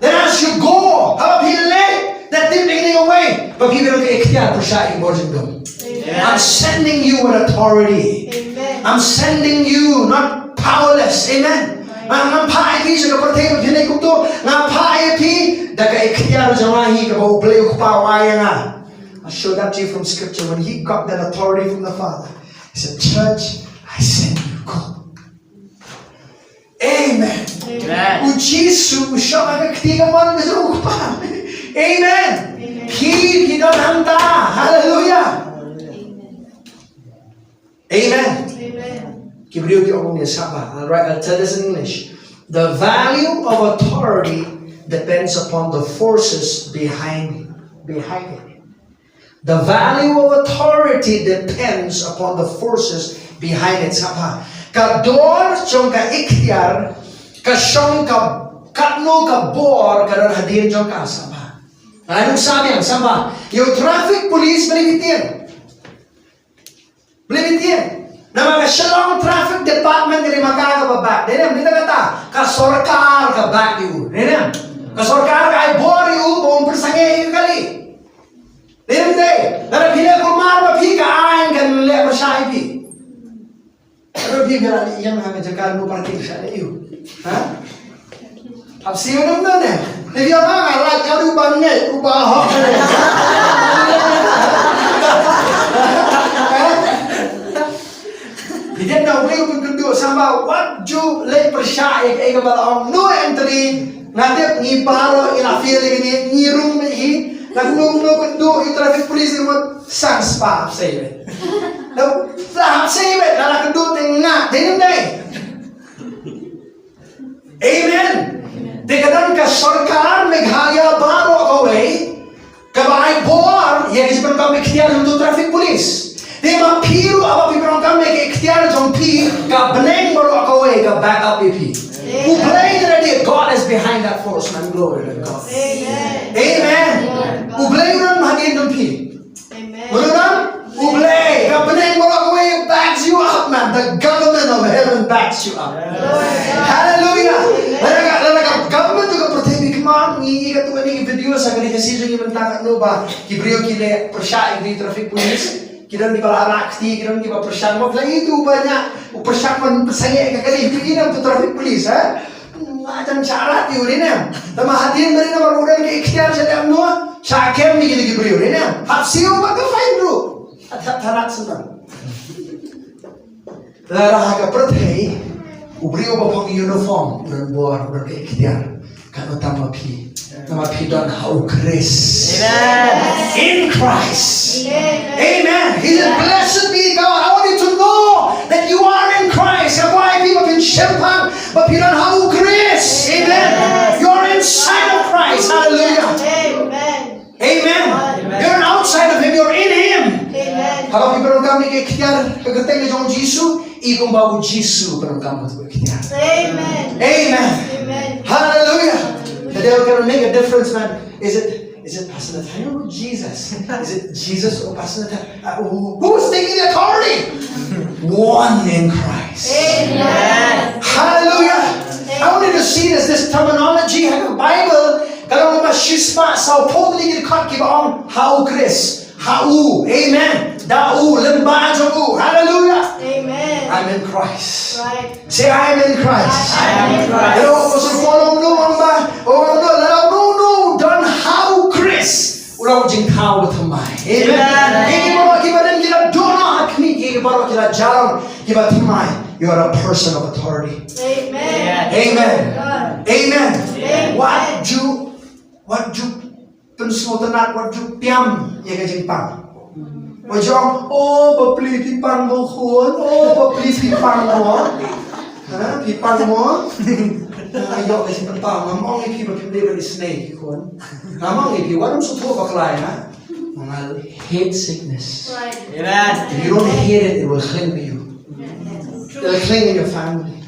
that as you go, how he let that thing beginning away. But give it a iktiar to siya in jingdum. I'm sending you with authority. Amen. I'm sending you, not powerless. Amen. Ang paapi sa kapatid, hinay ko to, ng paapi, daga iktiar jamahi, kabablay ko pa, waya nga. I'll show that to you from scripture. When he got that authority from the Father, he said, church, I send you, go. Amen. Amen. Jesus, siya magkaktiga mo ng gaso pa. Amen. He don't hanta. Hallelujah. Amen. Kibriyo di ako niya saba. I'll tell this in English. The value of authority depends upon the forces behind it. The value of authority depends upon the forces behind it. Saba. Kador chong ka iktiar, ka siyong ka katno ka bor, kador hadir chong ka saba. Anong sabi yan? Saba. Yung traffic police, balibitin. Na mga shalong traffic department dari makakababak. Dinem, dito kata, kasorkar ka back you. Dinem, kasorkar ka ay bor you, buong persangay yung kali. Dinem, day. Nara pila kumar mapika ayin kan le masyai pi. Pero di nga iyan nga jakan mo parking siya na iyo. Ha? Absiyo naman eh. Hindi ako nga, right, kaya ubang nga, ubahok ka rin. Hindi na uli ko kundo sama what you lay persyaya kay kabalaong no entry natin ni baroh ina feel ni room ni nagnung no kundo yung traffic police mo sans pa say no sa say it na kundo ting nga din day. Amen. Dikadan ka sarkar Meghalaya baroh away kabay bor yang isipin ka iktiar untuk traffic police. They mapiru apa pipirong kami ke iktiar jompi ka beneng baru akawe ka back up ipi. Who blame already? God is behind that force man. Glory to God. Amen. Amen. Who blame ran hagin jompi. Amen. Who blame ka beneng baru akawe backs you up. the government of heaven backs you up. Hallelujah. Lalaga government juga protein kemang ni kat tu ni video sa kani kasi yung ibang no ba Hebreo kile persya di traffic police kita di bala arakti kita di bala persya mo lagi itu banyak persya man saya kali bikin tu traffic police macam syarat itu ni nam tama hatin beri nama udah ke iktiar saya no syakem ni kita Hebreo ni nam hapsiu maka fine bro atap tarak senang lara ka protein Ubrio ba pang uniform dan buar dan iktiar kan utama pi nama pi dan how Christ in Christ amen. He said blessed be God. I want you to know that you are in Christ. And why people been shempang but pi dan how Christ amen. You're inside of Christ. Hallelujah. Amen. You're outside of Him. You're in Him. Kalau people kami ke iktiar kegeteng jong Yesus ikong bago Yesus pero kami tu iktiar. Amen. Hallelujah. The devil can make a difference, man. Is it Pastor Nathaniel or Jesus? Is it Jesus or Pastor Nathaniel? Who's taking the authority? One in Christ. Amen. Hallelujah. I want you to see this terminology. The Bible, kalau masispa sa public record kiba on how Chris, how, amen. Dau lembah jogu. Hallelujah. Amen. I'm in Christ. Right. Say I am in Christ. I am in Christ. Pero pasal follow no ba? Oh no, done how Chris. Ulaw jing how with my. Amen. Kiba rin kita dono akmi kiba kita jalan kiba timai. You are a person of authority. Amen. Amen. God. Amen. Amen. What do pensutanat what do piam ye jing pang. Wajong bapli pipang mo khun bapli pipang mo pipang mo ayo kasi pantang mamong ipi bapli bapli snake khun mamong ipi warum suto baklay ha mga hate sickness. Right. Amen. If you don't hate it, it will cling to you. It will cling in your family.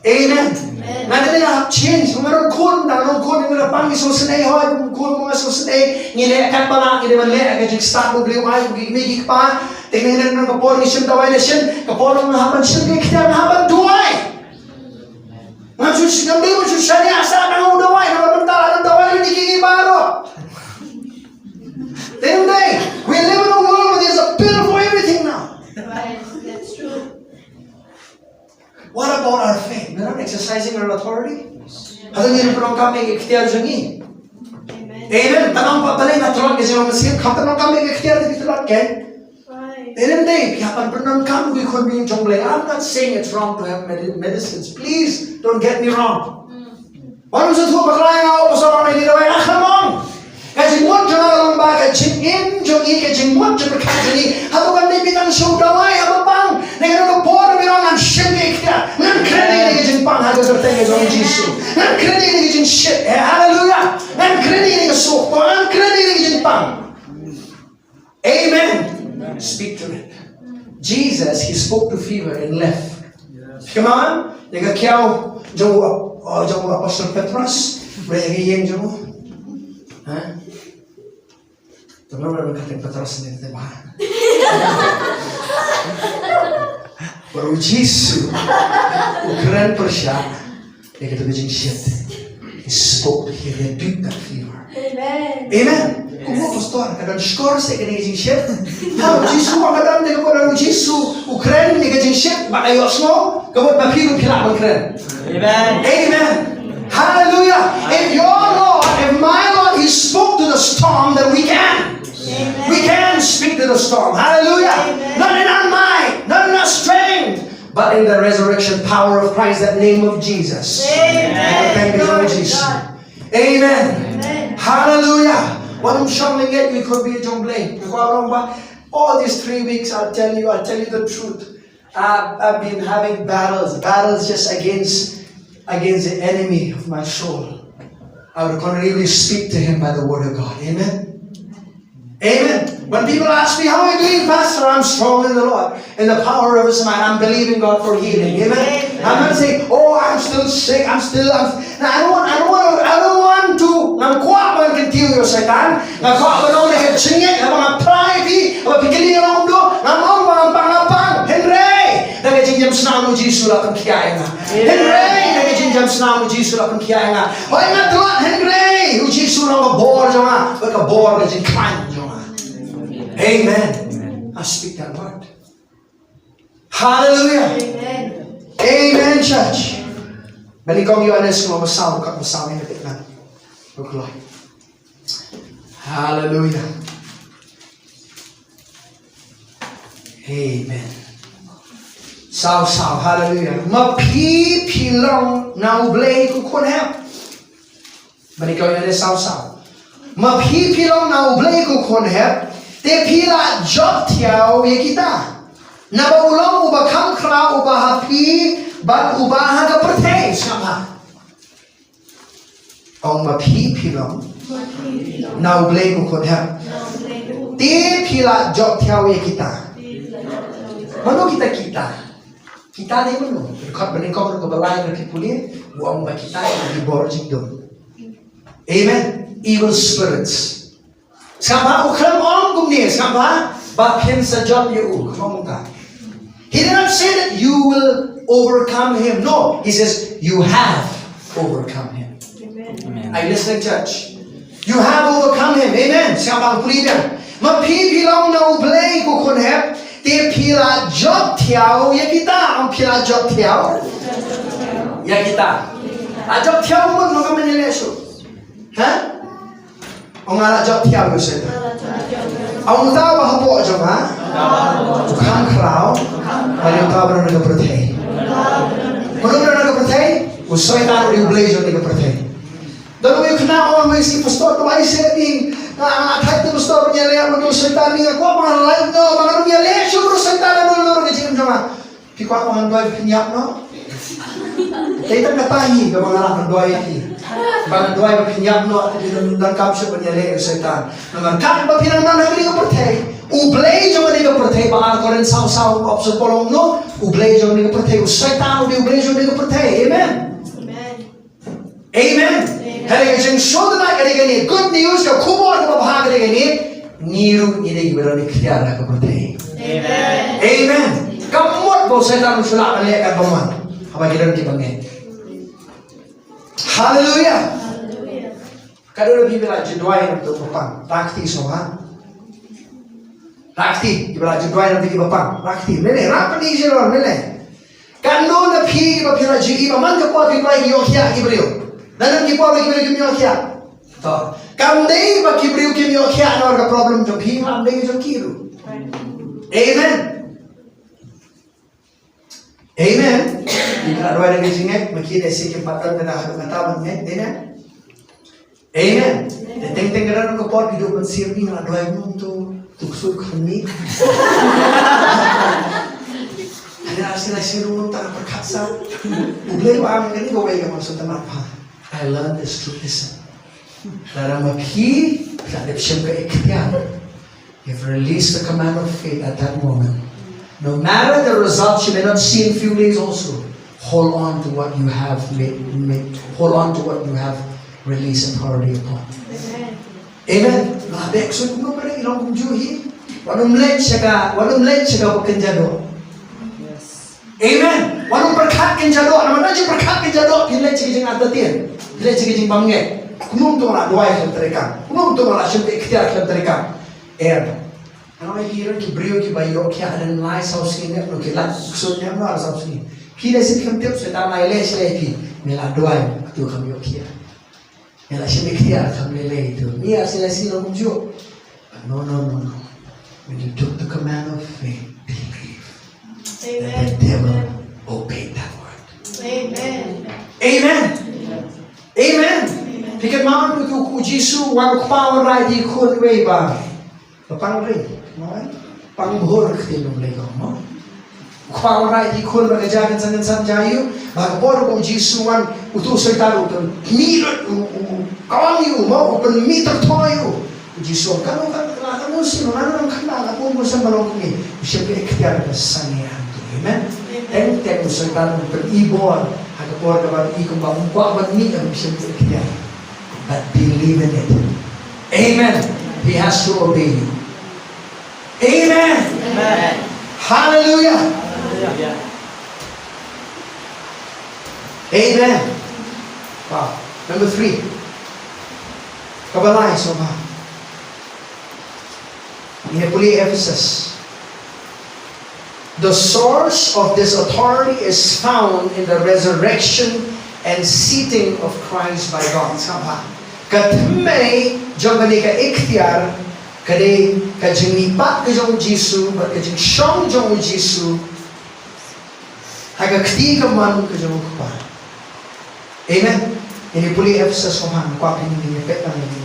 Amen. Nanti dia change. Menurut kun, dalam kun yang berdepan di sosai, hoi kun mga sosai, ngile akan balak, ngile manle akan jadi start beliau ay bigi pa, tingnan ng kapor ni sim dawai nation, kapor ng haban sim kay kita haban duai. Ngayon ngambil macam syariah asa ng dawai, ng bentala ng dawai ni kiki baroh. Then we live in a world where there's a pill for everything now. Right. That's true. What about our faith? We're not exercising our authority. Hadang yun perang kami iktiar jungi. Amen. Amen. Tanong pa balay na tulad kasi mga masih katanong kami iktiar di tulad kay. Right. Amen. Day, pihapan perang kami we could be in jonglay. I'm not saying it's wrong to have medicines. Please don't get me wrong. Warum sa tuwa baklay nga ako sa mga nilaway akamong. Kasi mo jana lang ba kay in jungi kay mo jana kay hato kan di bitang show daway abang. Negara por birong ang shimmy iktiar. Ngan kredi ni jing pang hato tertenge jong Yesus. Ngan kredi ni jing shit. Hallelujah. Ngan kredi ni sok. Ngan kredi ni jing pang. Amen. Speak to it. Jesus, He spoke to fever and left. Come on. Nega kiao jong Apostle Petrus. Mereka yang jong. Tolong berkata Petrus ni tema. Baru Yesus, Ukraine Persia, dia kata begini shit. He spoke, He rebuked that fever. Amen. Amen. Como pastor, kadang skor sa kanya begini shit. How Yesus kadang dia kata Yesus Ukraine dia begini shit. Makaya semua, kamu papiru pila Ukraine. Amen. Amen. Hallelujah. If your Lord, if my Lord, He spoke to the storm, then we can. Amen. We can speak to the storm. Hallelujah. Amen. Not in our mind, not in our strength, but in the resurrection power of Christ, that name of Jesus. Amen. Thank you, Lord Jesus. God. Amen. Amen. Hallelujah. What I'm showing yet, we could be a jonglay. All these 3 weeks, I'll tell you the truth. I've been having battles just against the enemy of my soul. I would continually speak to him by the word of God. Amen. Amen. When people ask me, how are you doing, Pastor? I'm strong in the Lord. In the power of His might, I'm believing God for healing. Amen. I'm not saying, I'm still sick. I don't want to. Ngkuat man continue Satan. Ngkuat man ang nagcingit, ang mga pride, ang pikiling ang mundo, ang mga pangapang. Henry. Giêsu là con kia nga Henry na cái jingdum snam của Giêsu là con kia nga oi nga tla Henry của Giêsu là cái bor cho nga với cái bor cái jing khan cho nga Amen. I speak that word. Hallelujah. Amen. Amen, church. Many công yêu anh em mà sao các sao này được nè. Okay. Hallelujah. Amen. Sao hallelujah. Ma pi long now blay ku kon hep. Many công yêu anh sao. Ma pi long now blay ku kon hep. Te pi la job thiao ye kita. Na ba ulong uba kham khra uba happy but uba ha ka prothe sama. Ông mà pi long now blay ku kon hep. Te pi la job thiao ye kita. Mano kita ni mano. Kat bening kau ko balai na pipuli, uang ba kita di baroh jingdum. Amen. Evil spirits. Siapa ukram orang kumni? Siapa? Bapin sajab you. He did not say that you will overcome him. No, he says you have overcome him. Amen. Are you listening, church? You have overcome him. Amen. Siapa puli dia? Mapi long na ublay ko kon hep. Te pila job thiao ya kita. Ang pila job thiao ya kita. Job thiao mo no kami nileso. Ha? Ang ala job thiao yo sa. Ang tawa hapo job ha? Kham khrao. Paling tawa na nagaprotay. Ano na nagaprotay? Usoy ta ro ublay jo nagaprotay. Dalo yung kinaon mo si pastor to ay setting kahit na pastor niya leya mo sa tani ako mga live no mga niya leya siguro sa tani no ng jama piko ako ang doy pinyak no dito na tahi ng mga anak ng doy ti bang doy pinyak no at dinang kapsyo ko niya leya sa tani naman kan ba pinangan na ni ko pertay ublay jo ni ko pertay ba ko rin sa opso polong no ublay jo ni ko pertay sa tani ublay jo ni ko pertay amen. Amen. Hari ini shoda na kari gani good news ka kubo ka bahag kari gani niru ini gibera ni iktiar ka bertay. Amen. Amen. Kamot bo setan musula ale ka baman. Apa giran ki bangen. Hallelujah. Hallelujah. Kadang bibela judwai untuk bapang. Rakti soha. Rakti bibela judwai untuk bapang. Rakti mele rapani jero mele. Kando na phi bapira ji man ka pa bibela yo kya gibreo. Dan kita bagi beri kimia kia, toh. Kamdei bagi beri kimia kia, no ada problem jom him, kamdei jom kiru. Amen. Amen. Jika ada orang yang jingat, mungkin esok kita dah kata banyak, dena. Amen. Teng-teng kerana kau pot hidup bersih ni, ada orang tu tuksuk kami. Ada asyik rumah tak perkasa. Boleh orang ini kau bayar maksud teman apa? I learned this to listen. That I'm a key that if you've released the command of faith at that moment. No matter the results, you may not see in few days also. Hold on to what you have hold on to what you have released authority upon. Amen. Amen. So kung pala ilang kumjuhi, walang let siya bukanjado. Amen. Walang berkat kenjado, naman aja berkat kenjado, pinlet siya jeng atatin. Bila cakap jeng banget, kunum tu malah doa yang terdekat, kunum tu malah syukur iktiar yang terdekat. Kalau kira ki brio ki bayo ki ada nilai saus ini, no ki lah sunnya no ada saus ini. Kira sih kemtiap sudah nilai lagi, mela doa tu kami okey. Mela syukur iktiar kami lagi tu. Ni asal lo muncul. No. When you took the command of faith, believe. And the devil obeyed that word. Amen. Amen. Amen. Because mama tu Jisu wang pang rai di kun wei ba. Pang rai, mai. Pang bhor khti lum le ko mo. Pang rai di kun ba jagan san jayu. Ba bor ko Jisu wang utu setan utu. Mi kawang yu mo open mi tak toyu. Jisu kan si mana khna ko mo sa balong ni. Siya iktiar sania. Amen. Ente setan beribon. Hakapor kapan ikut bangun kuat bani yang bisa beriktiar. But believe in it. Amen. He has to obey you. Amen. Amen. Hallelujah. Hallelujah. Amen. Wow. Number 3. Kabalay, soba. Ini puli Ephesus. The source of this authority is found in the resurrection and seating of Christ by God. Sapa. Katmei jogani ka iktiar kade ka jinipat ka jong Jisu, but ka jing shong jong Jisu. Haga kti ka man ka jong kupa. Amen. Ini puli Ephesus kohan kwa pini pet lang ini.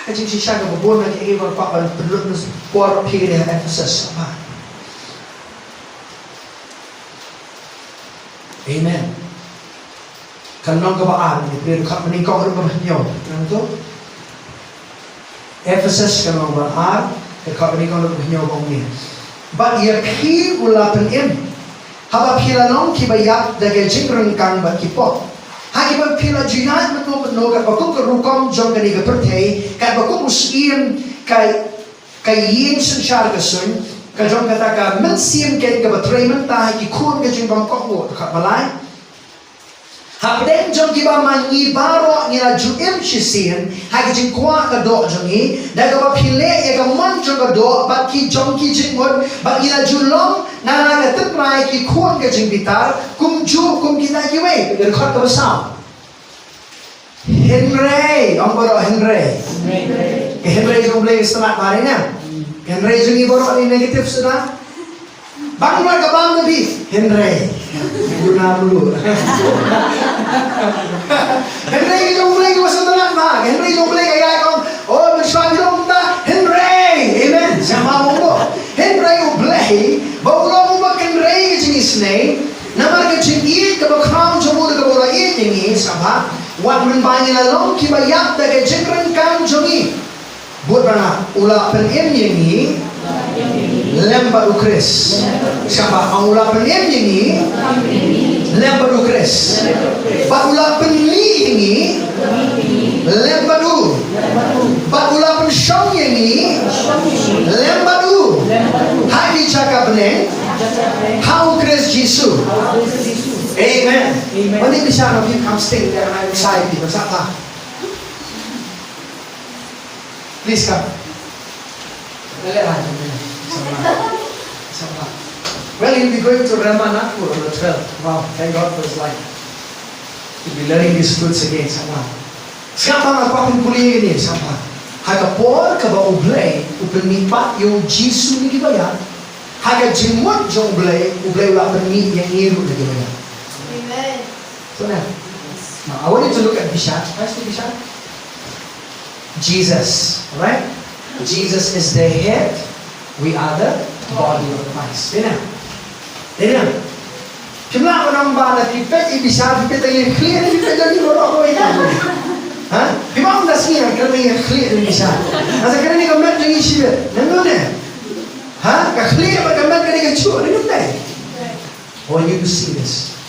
Haga jing sisha ka bubon na ki ibar pa al pedut na por pili Ephesus apa. Amen. Kanong kabaan ni pero kap meningkau ru bahnyo. Nang to? Ephesus kanong baan ke kap meningkau ru bahnyo bang ni. But ye pi ulapan im. Haba pila nong ki bayak dage jingrang kang ba kipot. Hagi ba pila jinat mano ka bakung ka rukom jong kani ka pertay ka bakung usim kay yin sun shar ka sun ka jong kata ka mensim ken ka batray man ta ki kun ka jing bang ko ka balay. Hapden jong kiba mangi baroh nila juim shisin hagi jing kwa ka do jongi daga ba pile ya ka man jong ka do ba ki jong ki jing mod ba ila julong na ga teprai ki kun ka jing bitar kum kita ki we ka khot ka sa Henry ang baroh Henry jong blay istana pare na Henry jong baroh ni negative sana bang ka bang nabi Henry guna dulu Henry jong blay ko sa tanan ba Henry jong blay kaya ko oh biswag jong ta Henry amen sama mo ko Henry jong blay ba ulo mo ba Henry jing isne namar ka jing i ka ba crown jong mo ka ba i jing i sabha wat men ba ni la long ki ba yak da ka jing ran kam jong i buat bana ula pen em ni lembadu Chris. Siapa aula penim ini? Lembadu Chris. Baula penli ini? Lembadu. Baula pensyong ini? Lembadu. Hai cakap benar. How Chris Jisu. Amen. Mana bisa nak come stay there and I'm excited. Siapa? Please come. Well, he'll be going to Ramanapur on the 12th. Wow, thank God for his life. He'll be learning these truths again. Siapa ang pang kuliah ini? Siapa? Hagapor kaba ublay, upenipat yung Jisu ni gibaya. Haga jimot yung ublay wala penit yang iru ni gibaya. Amen. So now, I want you to look at Bishat. Where's the Bishat? Jesus, right? Jesus is the head. We are the body of Christ. Amen. Amen. Kemla ko nang bala pipet ibisa pipet ay clear pipet ay ro ko ito. Ha? Bimang dasnya kan ay clear ibisa. Asa kan ni gamet ni sibe. Nando ne. Ha? Ka clear ba gamet kan ni chu ni ne. Oh, you see this.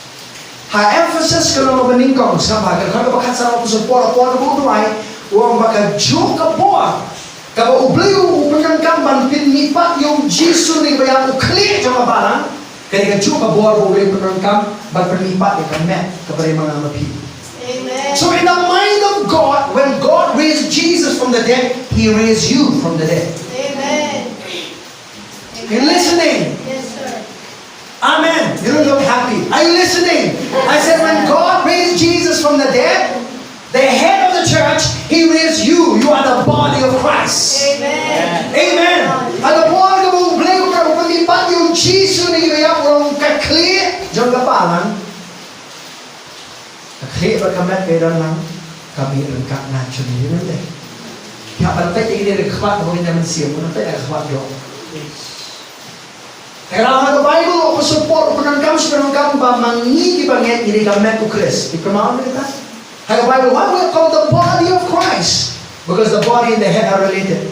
Ha emphasis ko na mabaningkong sa bagal ka ba katsa ko sa pora mo do ay o baka joka boa. Kalau beliau penangkapan pinipat yung Jisu ni bayang ukli jama barang, kaya juga buat boleh penangkap bag pinipat yang met kepada mga mapi. Amen. So in the mind of God, when God raised Jesus from the dead, He raised you from the dead. Amen. You listening? Yes, sir. Amen. You don't look happy. Are you listening? I said when God raised Jesus from the dead, the head of the church, He raised you. You are the body of Christ. Amen. Amen. Ada buwan ka mong blego ka panipat yung Jisu ni kaya urang kakli jong kapalan. Kakli ba kamat kaya lang kami ang naturally yun eh. Kaya pantay kayo ni rekwat mo rin naman siya mo pantay rekwat yun. Kaya ang Bible o support penangkam ba mangigi banget ini kamat ko Chris. Ipamaon na kita. The Bible, why we call the body of Christ? Because the body and the head are related.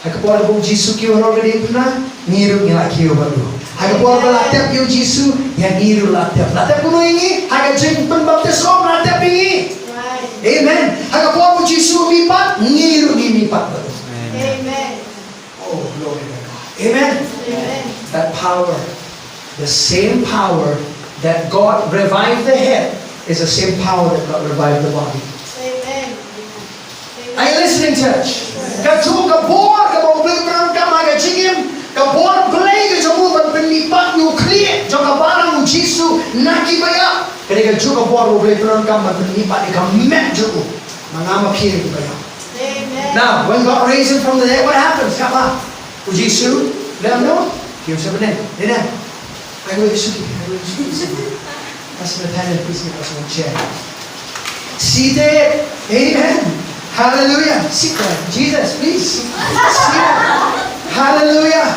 Hagapora bong Jisu kiyo already na niru nila kiyo baru. Hagapora latep yo Jisu yang niru latep. Latep kuno ini hagajeng penbaptis om latep ini. Amen. Hagapora bong Jisu mipat niru ni mipat baru. Amen. Oh, glory to God. Amen. Amen. That power, the same power that God revived the head is the same power that God revived the body. Amen. Are you listening, church? Kaju kabor kabor belakang kamaga jingim kabor belai kejamu berlipat nuklir jangka barang Jisu naki bayar. Ketika kaju kabor belakang kamaga berlipat ikamet jauh mengama kiri bayar. Amen. Now, when God raised him from the dead, what happens? Kapa? Jisu, let him know. Give him seven. Then, I will Jisu. Pastor Nathaniel, please give us one chair. Seated. Amen. Hallelujah. Sit there. Jesus, please. Sit. Hallelujah.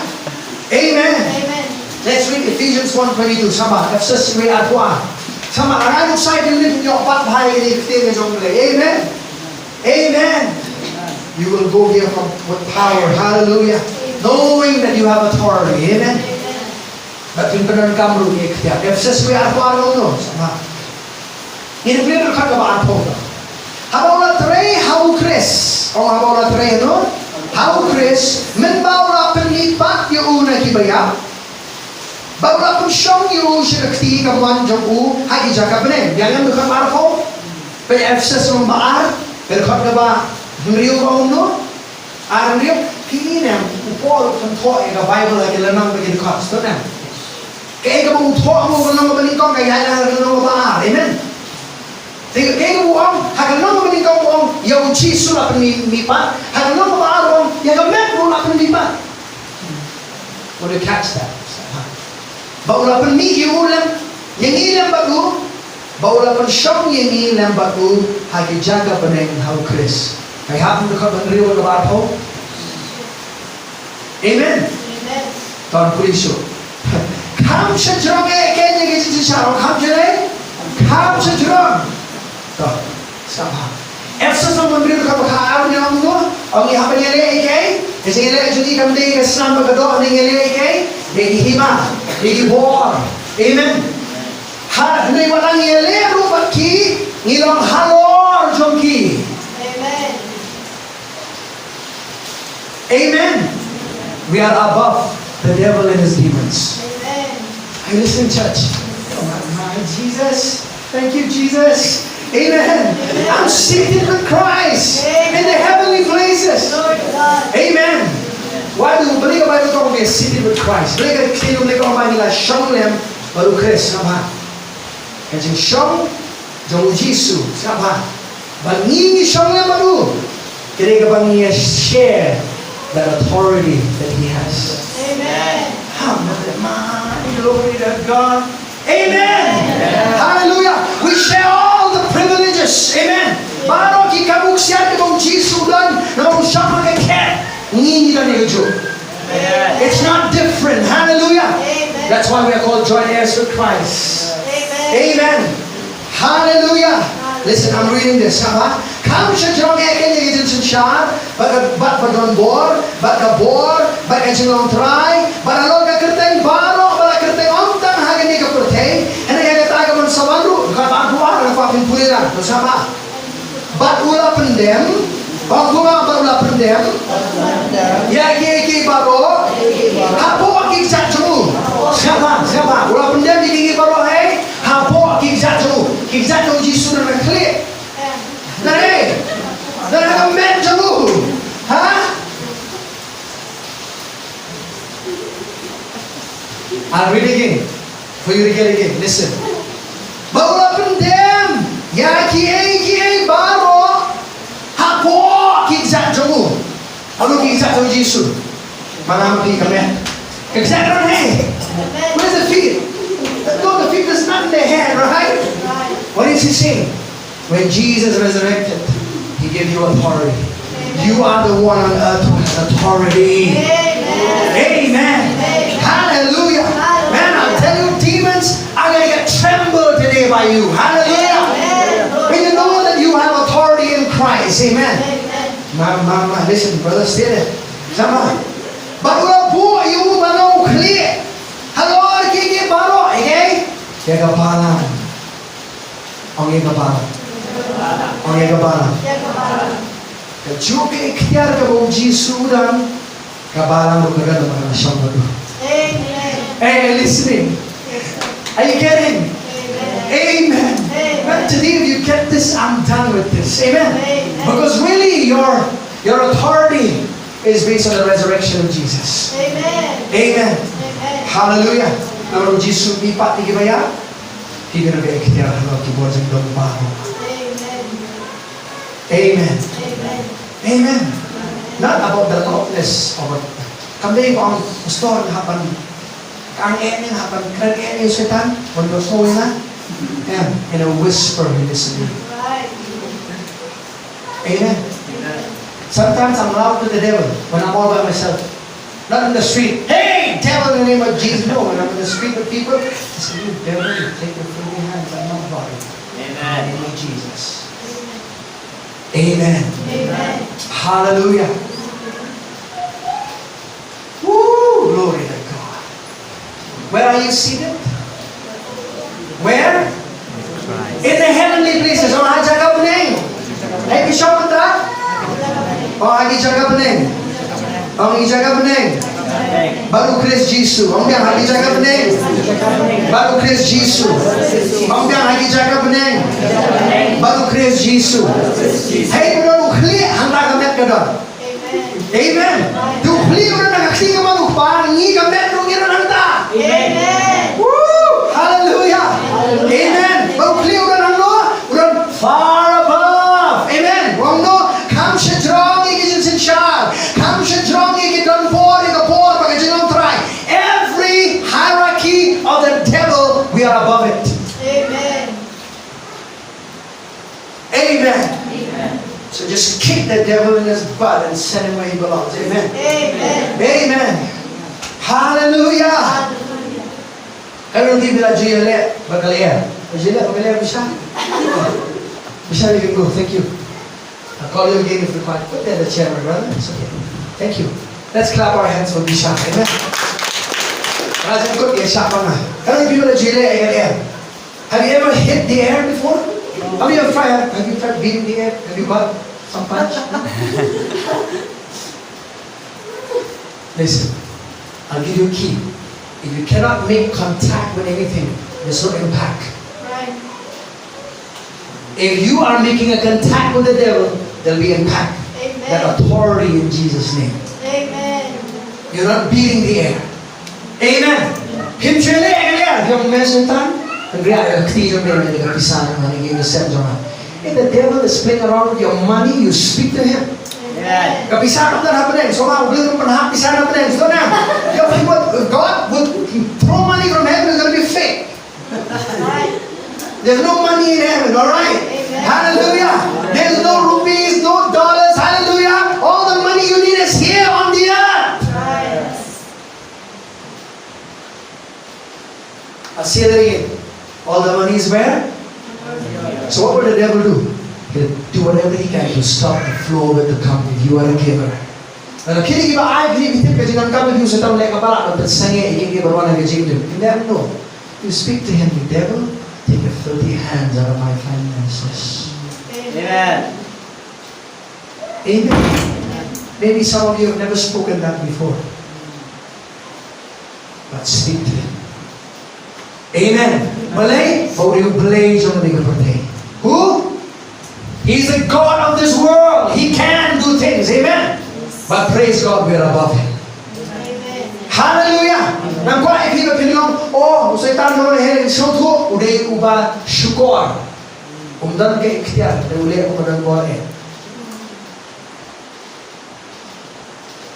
Amen. Amen. Let's read Ephesians 1:22. Sama. Efesus 3:1. Sama. Aran usai din yung pat bahaya ni kita ngejong le. Amen. Amen. You will go here with power. Hallelujah. Knowing that you have authority. Amen. But pinpenan kamu ni iktiar. Efesus 3:1 no. Sama. Ini benar kata apa? Habaula tre hau kris. Oh habaula tre no. Hau kris menbaula penlipat yu na kibaya. Baula pun syong yu syakti kawan jong hagi jaka benen. Jangan bukan marfo. Pe Efesus membaar berkat kaba ngriu ba no. Ngriu kini nam upol control ka Bible lagi lenang bagi dekat stone. Kaya ka mo utho mo lenang balik kong kaya lenang baar. Amen. Kaya buong, hanggang nang mabalingkaw buong, yung Jisu na panlipat, hanggang nang mabaarong, yung gamet mo na panlipat. Will you catch that? Baulapan mi iulam, yung ilang bago, baulapan siyang yung ilang bago, hagi jaga pa na yung hau Chris. Kaya hapon na ka bang riwa na barho? Amen? Amen. Taon pulisyo. Kam siya drong kaya niya kasi siya, kam siya na kam siya drong. Tuh, sama. Efesus ang memberi ka makaaraw niya ang mo, ang ihapan niya liya ikay, kasi niya jadi kami niya kasinang magado, niya liya ikay, niya hima, niya bor. Amen. Niya walang niya liya rupat ki, nilang halor jong ki. Amen. Amen. We are above the devil and his demons. Amen. Are you listening, church? Oh my Jesus. Thank you, Jesus. Amen. I'm seated with Christ in the heavenly places. Lord God. Amen. Why do believe about it? We are seated with Christ. Believe it? Kita believe about nila siyang lem baru Christ nama. Kajing siyang jong Jisu sama. Bangi siyang lem baru. Kita bang niya share that authority that He has. Amen. Glory to God. Amen. Hallelujah. We share all the privileges. Amen. Baroh kita buksian kong Jisu dan namun siapa keket ngini dan hidup. It's not different. Hallelujah. Amen. That's why we are called joint heirs with Christ. Amen. Amen. Hallelujah. Listen, I'm reading this. Kamu sejauh ini jadi sensar, bat badon bor, bat kabor, bat kajinong try, bat alog kerteng baroh, bat kerteng omtang hagen ni keperteng, hendak yang kata agaman sabaru, kata buah, kata pimpuliran, bersama. Bat ula pendem, banggunga bat ula pendem, ya ki baroh, hapo kikzat jemu, siapa, ula pendem di baroh hey, hapo kikzat jemu Jisu dan klik. Nari, dan ada men jemu, ha? I'll read again for you to get again. Listen. Baula pendem, ya kiai baroh, hapo kikzat jemu. Alu kikzat jemu Jisu. Mana mati kami? Kikzat orang hey. Where's the feet? No, the feet is not in the hand, right? What is he saying? When Jesus resurrected, He gave you authority. You are the one on earth who has authority. Amen. Hallelujah. Man, I'll tell you, demons are going to get trembled today by you. Hallelujah. When you know that you have authority in Christ. Amen. Mama, listen, brother, stay there. Sama. Baru po yung manong clear. Halor, kiki baroh, okay? Kaya kapalan. Ang kapalan. Ang kapalan. Kajuke iktiar ka bang Jisu dan kabalan mo kagad ang mga nasyang bago. Amen. Hey, listening. Are you getting? Amen. Amen. Amen. But today, if you get this, I'm done with this. Amen. Amen. Because really, your authority is based on the resurrection of Jesus. Amen. Amen. Amen. Hallelujah. Lord Jesus, lipat ni gibaya. Hindi na kaya iktiar halor kibor jingdum baroh. Amen. Amen. Amen. Amen. Not about the loudness of it. Kami ko ang pastor hapan ang enin hapan kan enin setan when you're slowing na. And in a whisper you listen. Right. Amen. Sometimes I'm loud to the devil when I'm all by myself. Not in the street. Hey, devil, in the name of Jesus. No, when I'm in the street with people, I say, you devil, you take your filthy hands. I'm not bothered. In the Amen. name of Jesus. Amen. Amen. Hallelujah. Woo, glory to God. Where are you seated? Where? In the heavenly places. Oh, haja ka pening. Hey, Bishop Putra. Oh, hagi jaga pening. Oh, hagi jaga pening. Baru Chris Jesus. Ông biang hagi jaga pening. Baru Chris Jesus. Ông biang hagi jaga pening. Baru Chris Jesus. Hey, udah ukli handa kamet kadon. Amen. Amen. Ukli udah nakakti kaman ukpan ni kamet rungiran handa. Amen. Woo! Hallelujah. Amen. Ukli udah nangno udah far above. Amen. Wong no kam strong iki sin shar. Kam strong iki don por pag jinong try. Every hierarchy of the devil, we are above it. Amen. Amen. Amen. So just kick the devil in his butt and send him where he belongs. Amen. Amen. Amen. Hallelujah. Hallelujah. Karon di bila jile bagalia. Jile bagalia bisa. Bisa you can go. Thank you. I'll call you again if required. Put that in the chair, my brother. It's okay. Thank you. Let's clap our hands for Bishop. Amen. Rajan ko dia siapa na. Karon di bila jile air. Have you ever hit the air before? Have you tried beating the air? Have you got some punch? Listen, I'll give you a key. If you cannot make contact with anything, there's no impact. Right. If you are making a contact with the devil, there'll be impact. That Amen. authority in Jesus' name. Amen. You're not beating the air. Amen. Him chile air. Yung mesentan. If the devil is playing around with your money, you speak to him. Amen. Kapisan ka na happening. So now, we're going to hapisan happening. So now, God will throw money from heaven. It's going to be fake. Right. There's no money in heaven, all right? Amen. Hallelujah. There's no rupees, no dollars. Hallelujah. All the money you need is here on the earth. Right. I'll say that again. All the money is where? So what will the devil do? He'll do whatever he can to stop the flow of it to come if you are a giver. Now, kini iba ay kini bitip kasi nang kami yung sa taong leka pala at sangi iking iba ruwan ng jingdum. You never know. You speak to him, the devil, take your filthy hands out of my finances. Amen. Amen. Maybe some of you have never spoken that before. But speak to him. Amen. Malay, how do you blaze on the bigger birthday? Who? He's the God of this world. He can do things. Amen. But praise God, we are above him. Amen. Hallelujah. Nang kwa ikiba pinilong, oh, usay tayo naman healing shoto, uday uba shukor. Umdan kay iktiar, na uli ako madang kwa eh.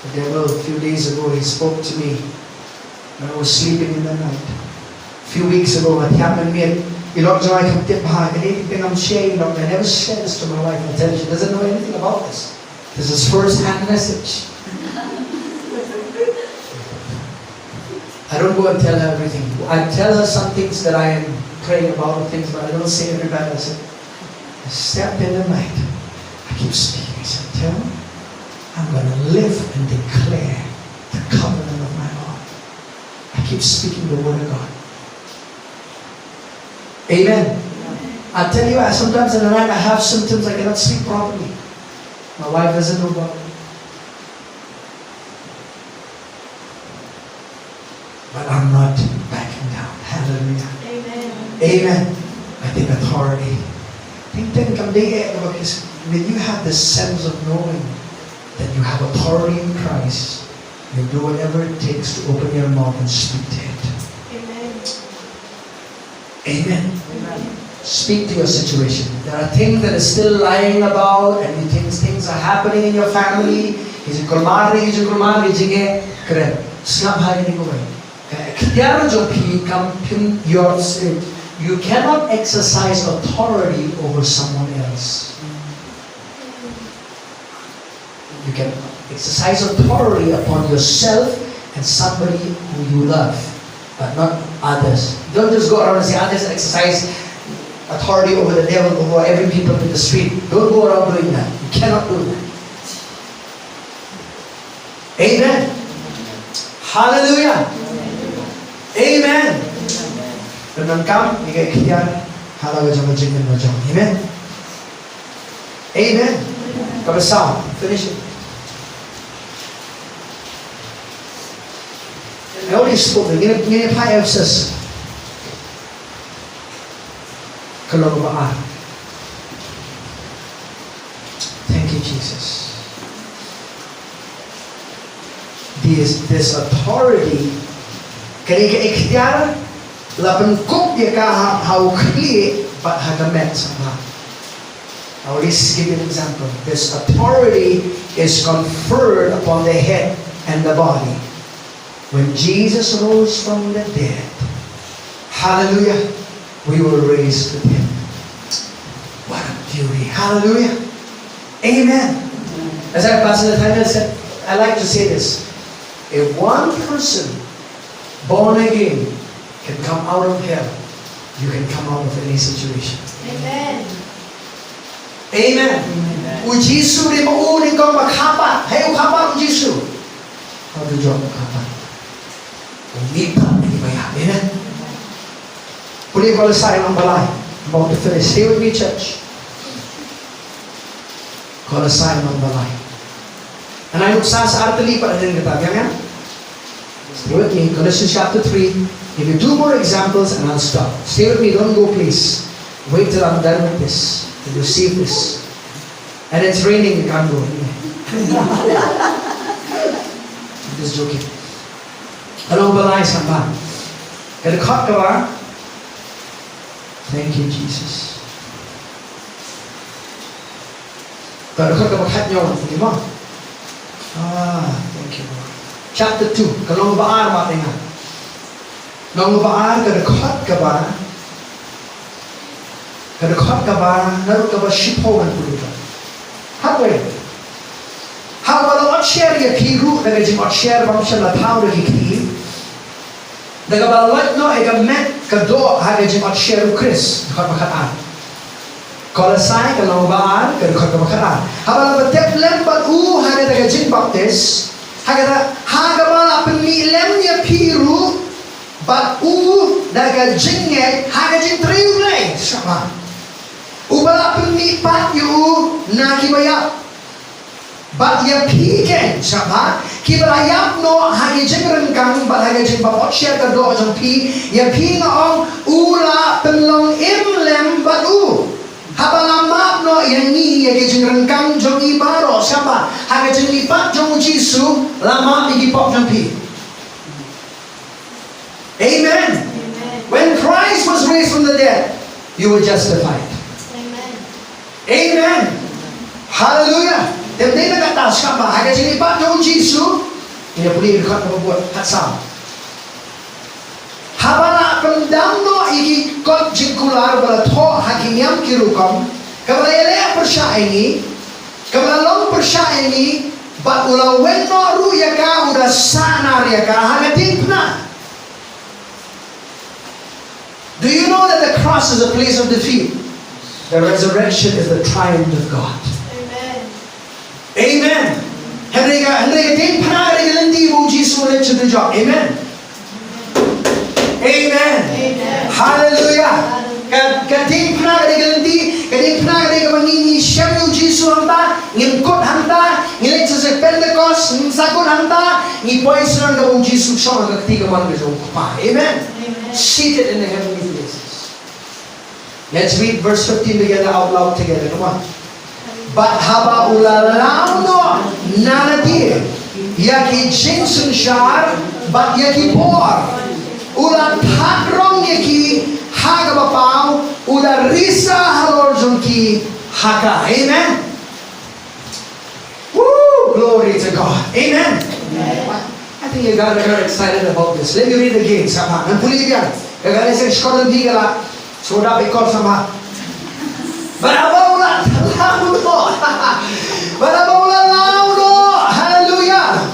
The devil, a few days ago, he spoke to me when I was sleeping in the night. A few weeks ago, what happened to me, he looked at my tip high, and anything I'm sharing, I never said this to my wife until she doesn't know anything about this. This is first-hand message. I don't go and tell her everything. I tell her some things that I am praying about, things, but I don't say everybody. I said, I stepped in the night. I keep speaking. I said, tell me, I'm going to live and declare the covenant of my Lord. I keep speaking the word of God. Amen. I tell you, sometimes in the night I have symptoms I cannot sleep properly. My wife doesn't know about it. But I'm not backing down. Hallelujah. Amen. I take authority. Because when you have this sense of knowing that you have authority in Christ, you do whatever it takes to open your mouth and speak to it. Amen. Speak to your situation. There are things that are still lying about, and you think things are happening in your family. You cannot exercise authority over someone else. You can exercise authority upon yourself and somebody who you love, but not others. Don't just go around and say others exercise authority over the devil, over every people in the street. Don't go around doing that. You cannot do that. Amen. Hallelujah. Amen. Renungkan, ika iktiar, halaga jangan jingdum macam. Amen. Amen. Kabasah, finish it. I already spoke. Gini pa Ephesus. Kalau baah. Thank you, Jesus. This authority, kani ka iktiar, laban kop dia ka how clear, but hagamet sama. I will just give you an example. This authority is conferred upon the head and the body. When Jesus rose from the dead, hallelujah, we were raised with Him. What a beauty. Hallelujah. Amen. As I pass the time, I like to say this. If one person born again can come out of hell, you can come out of any situation. Amen. Amen. Ujisu di mauni kau makapa. Hey, ukapa ujisu. How do you makapa? Umita ni maya. Amen. Puli kalau saya ang balay. I'm about to finish. Stay with me, church. Kalau saya ang balay. And I look sa artili pa rin kita. Ganyan? Stay with me. Colossians chapter 3. Give you 2 more examples and I'll stop. Stay with me. Don't go, please. Wait till I'm done with this. To receive this. And it's raining. You can't go. I'm just joking. Anong balay sa ba? Kadakot ka ba? Thank you, Jesus. Kadakot ka ba kat nyo? Hindi mo? Thank you, Lord. Chapter 2. Kalong baar ba tinga? Nung baar, kadakot ka ba? Kadakot ka ba? Naroon ka ba shipogan po dito? Hapway. Hawala at share ya piru, nagajim at share bang siya lataw na kikiri. Nagabalat no, igamet kado, hagajim at share Chris, nakot makataan. Kolasay, kalong baar, kadakot ka makataan. Hawala batep lembat haga nagajim baptis, hagabala pemilem ya piru, bat nagajinget, hagajim triulay, sama. Ubala pemipat yu nakibayap. But ya piken siapa? Kibayap no hagi jengren kang but hagi jeng babot share ka do jong pi ya pi ngong ula penlong imlem but habalamap no ya ni ya jengren kang jong i baroh siapa? Hagi jeng lipat jong jisu lama igi pop jong pi. Amen. When Christ was raised from the dead, you were justified. Amen. Hallelujah. Dem dia nak kata siapa? Hanya sini Pak Jong Jisu. Dia boleh dekat membuat hatsam. Habala pendam no igi kot jikular bala tho hakimiam kirukom. Kabala ele persya ini, kabala long persya ini, bat ulau wenno ru yaka udah sanar yaka hagatin pna. Do you know that the cross is a place of defeat? The resurrection is the triumph of God. Amen. Amen. Henry din panari galandi mo Jesus ulit sa job. Amen. Amen. Hallelujah. Kading panari galandi, kading panari kamangini siyam yung Jesus hanta, ngimkot hanta, ngilit sa Pentecost, ngimsakot hanta, ngipoy sa nga mo Jesus siya ang kaktiga man sa pa. Amen. Seated in the heavenly places. Let's read verse 15 together out loud together. Come on. But haba ulalaw no nanati yaki jinsun shar but yaki por ulat hadrong yaki hagabapaw ular risa halor junki haka. Amen. Woo! Glory to God. Amen. I think you guys are excited about this. Let me read again. Sama. Nampuli yan. Kagaya sa Scotland di gala. Soda bikor sama. Barabaw laudo. Barabaw laudo. Hallelujah.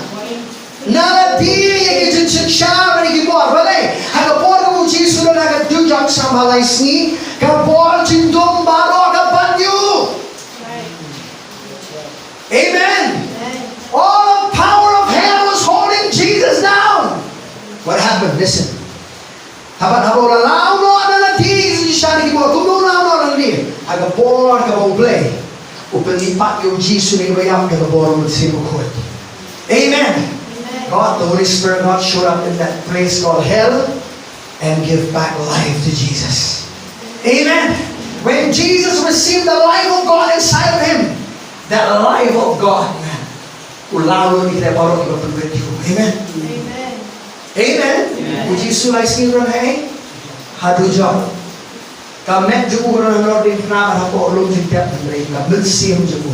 Nalati yung jinsin siya manigibor. Balay. Hagapor ka mo Jesus na nagadujak sa malays ni. Kapor jingdum baroh kapanyo. Amen. All the power of hell was holding Jesus down. What happened? Listen. Habang lalaw no nanati siya nagibor. Kung lalaw no nanati. Hagapor ka mo play. Upanipat yung Jesus na ibayang hagapor mo sinukod. Amen. God, the Holy Spirit, God showed up in that place called hell and give back life to Jesus. Amen. When Jesus received the life of God inside of him, that life of God, man, ulalo ni kita baroh kita berkati. Amen. Amen. Amen. Puji sulai singron hai. Hadu jauh. Kamet juku kerana nordin kenapa hako ulung setiap mereka bersih juku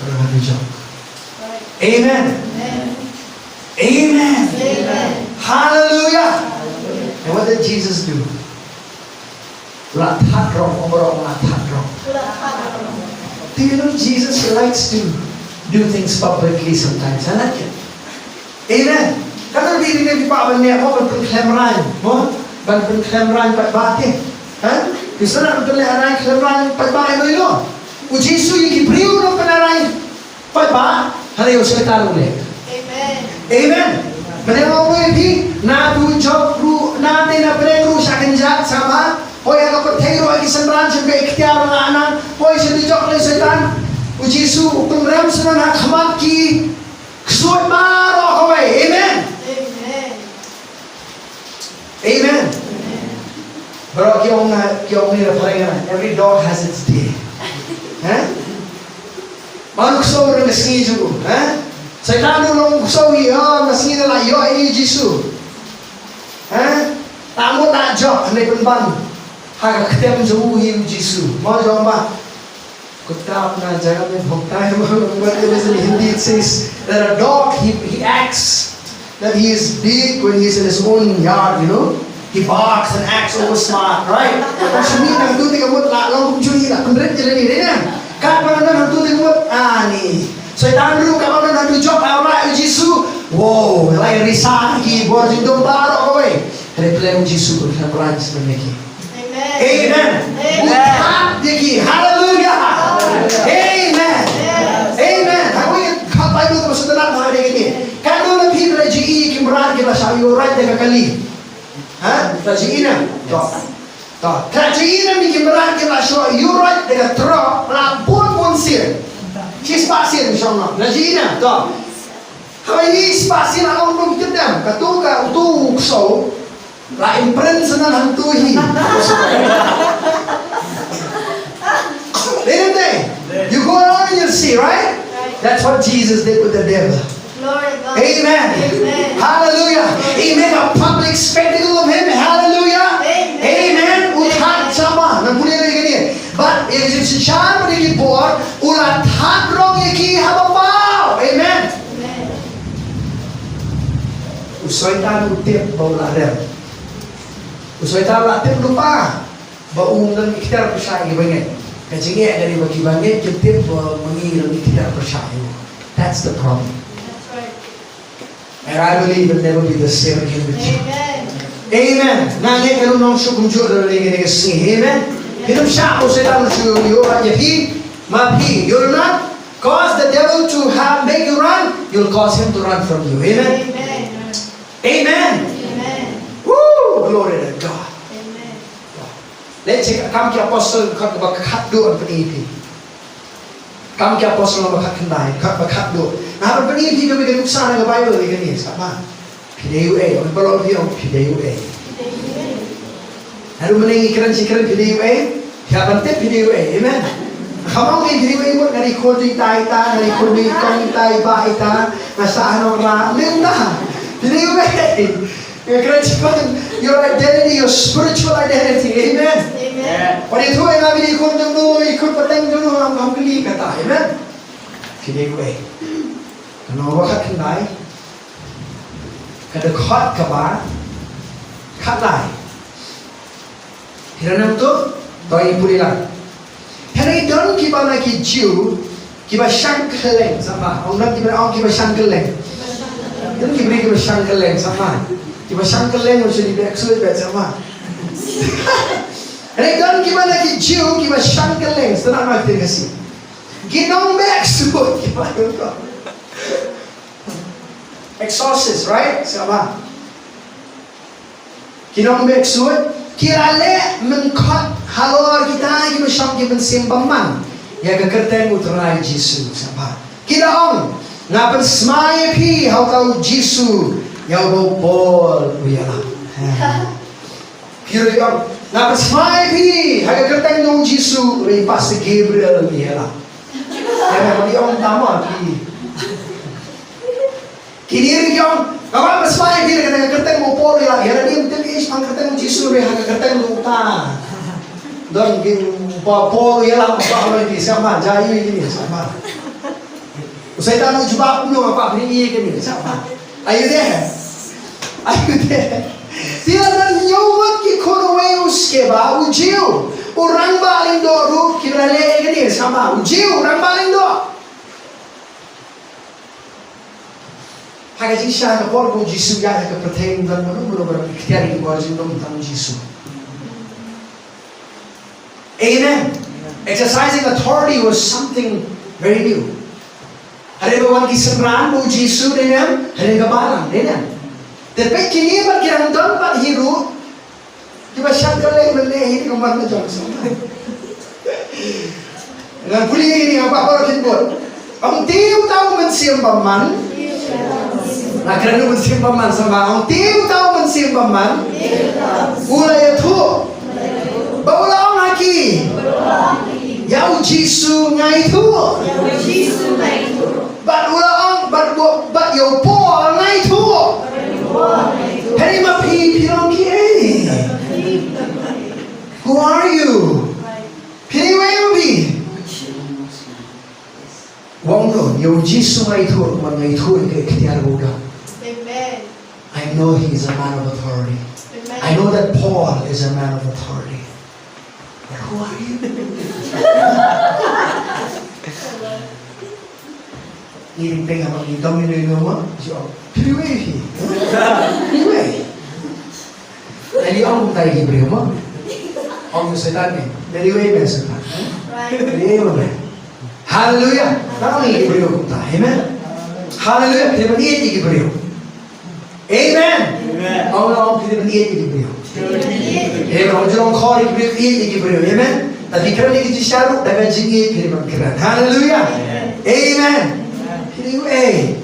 kerana hadu jauh. Amen. Amen. Hallelujah. And what did Jesus do? Lathat rong, omorong lathat rong. Do you know Jesus likes to do things publicly sometimes? I like it. Amen. Kalau diri ni dipakai ni apa berklemran, berklemran pat batin, Gusto na berklemran klemran pat batin itu. Uji su yang kibriu no penarai pat ba, hari usai tahu le. Amen. Amen. Menengok mo ini, na tu job ru, na tena perlu sakinjat sama. Hoy ako pertero ay kisambran sa iktiar na anak. Hoy sa dijok le setan. Uji su kung ram sa na khamat ki ksuat maro ko ay. Amen. Amen. Bro, kyong ni paringan. Every dog has its day. Manukso rin nasingi jugo. Setan nung kso hiyo nasingi nila yo ay Jisu. Tamo na jok hanay penban. Hagak jauh him Jisu. Mau jawab apa? Kutab na jaga mein bhokta hai. But in Hindi it says that a dog he acts that he is big when he is in his own yard, you know. He barks and acts over smart, right? Shumi na hantu tiga mut la long kumcuri la kundret jadi ni, kan? Kat mana hantu tiga mut ni. Setan dulu kalau nak hantu jok awak Jisu. Wow, lai risah ki buat jingdum baroh kowe. Replay Jisu tu sampai sebenarnya. Amen. Bukan diki. Hallelujah. Amen. Amen. Aku ingin kapai itu terus tenang hari ini. Kalau lebih dari GE kimran kita sayu right dekat kali. Dari ina. Toh. Dari ina ni kimran kita sayu right dekat truk. Pun sir. Cis pasir insyaallah. Dari ina. Toh. Hari ini pasir aku belum kedam. Katuka utu so. La imprint sana hantu hi. Didn't they? You go around and you'll see, right? That's what Jesus did with the devil. Amen. Hallelujah. He made a public spectacle of him. Hallelujah. Amen. Uthat sama. Nang punya lagi ni. But it is siya mo ni bor ulat hadrong iki habapao. Amen. Usoy tan utip baularer. Usai tahu latih lupa, baum dan iktiar percaya banget. Kecingnya dari bagi banget, kita mengira iktiar percaya. That's the problem. That's right. And I believe it never be the same again with you. Amen. Nanti kalau nong syukur jual dari ini kesini, amen. Hidup siapa usai tahu syukur you aja he, mapi. You'll not cause the devil to make you run. You'll cause him to run from you. Amen. Amen. Woo! Glory to God. Amen. Let's check. Kam ki apostle kat bakat do an penipi. Kam ki apostle bakat kendai kat bakat do. Nah an penipi kami kan uksan ng Bible ni kani sama. Pideu ang balon dia pideu. Ano man ang ikran sikran pideu Kaya bantip hiniwi. Amen. Kamang hiniwi mo, narikod yung tayo ta, narikod yung ikong tayo ba ita, nasa anong ra, lim na. Hiniwi. Your identity, your spiritual identity. Amen. Amen. Pada itu yang kami ikut dulu, ikut petang dulu, kami beli kata. Amen. Hiniwi. Kalau wakat kenai, kada khot kaba, khatlai. Hiranam tu, toy pulilan. Henai don kiba na ki Jew, kiba shankeleng sama. Orang kiba shankeleng. Don kiba shankeleng sama. Kiba shankeleng macam ni beksud sama. Henai don kiba na ki Jew, kiba shankeleng. Senang nak terkasih. Ginong beksud kiba tu. Exorcist, right? Sama. Ginong beksud. Kirale mengkot halor kita kita syam kita sembahman ya kekerten uterai Yesus sama kita ong ngapen smai pi how tau Yesus ya bo bol uyala kira ong ngapen smai pi ha kekerten no Yesus ri pas Gabriel uyala ya mali ong tama ki kini ong kalau bersemai dia kata kertas mau pol ya, ya dia mungkin is pang kertas Yesus dia hak kertas lupa, dan gini pol ya lah apa lagi sama jaya ini sama. Saya tak nak jumpa pun apa ini ini sama. Ayo deh. Tiada nyawat ki kono uske ba ujiu orang baling doru kira le ini sama ujiu orang baling do. Hanya jika ada orang Yesus yang ada pertanyaan dan menurut iktiar itu harus tentang Yesus. Amen. Exercising authority was something very new. Hari bawan kisah bu Yesus dengan hari kebalan, dengan. Tapi kini berkira don pak hiru, kita syakal lagi ini kemana Johnson. Dengan kuliah ini apa kita? Ang tiap tahu mensiambaman. Nah, kerana mensimpaman sama orang tiap tahu mensimpaman, ulai itu, bawa orang lagi, yang Yesus ngai itu, bat ulang, bat yo Paul ngai itu, hari mapi pirang kiai, who are you? Piri wae wong no, yo Yesus ngai itu, ngai itu ke iktiar boga. I know he is a man of authority. Amen. I know that Paul is a man of authority. But who are you? Iring penga magi domino ngoma, jo. Priwe. Priwe. Ali ang tay Hebreo mo. Ang setan ni. Priwe ben setan. Priwe. Hallelujah. Nang Hebreo kunta. Amen. Hallelujah. Kita ni Hebreo. Amen. Allah kita berikan Hebreo. Amen. Orang kau Hebreo Hebreo. Amen. Tapi kerana kita syarat dengan jingit Hebreo kerana. Hallelujah. Amen. Hebreo.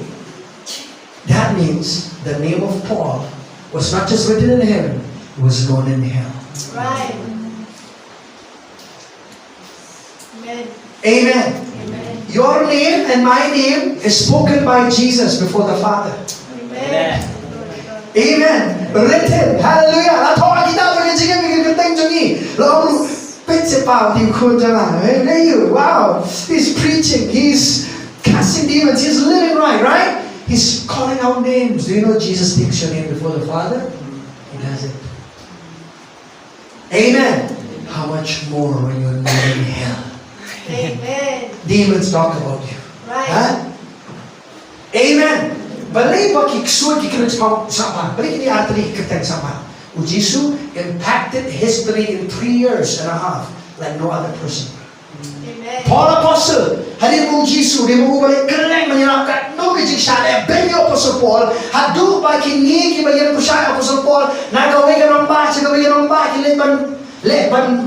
That means the name of Paul was not just written in heaven; it was known in hell. Right. Amen. Amen. Your name and my name is spoken by Jesus before the Father. Amen. Amen. Written. Hallelujah. Atau kita boleh juga mikir tentang ni. Lalu pecepau di kudara. Hey, wow. He's preaching. He's casting demons. He's living right? He's calling out names. Do you know Jesus takes your name before the Father? He does it. Amen. How much more when you're living in hell? Amen. Demons talk about you. Right. Huh? Amen. Balay ba kiksuot kikinig sama? Balay kini atali kitang sama. Ujisu impacted history in 3 years and a half like no other person. Amen. Paul Apostle, halim Ujisu, di mo balik kereng menyerapkan no kejik syale benyo Apostle Paul, hadu ba kini kibayan pusay Apostle Paul, nagawin ka ng ba,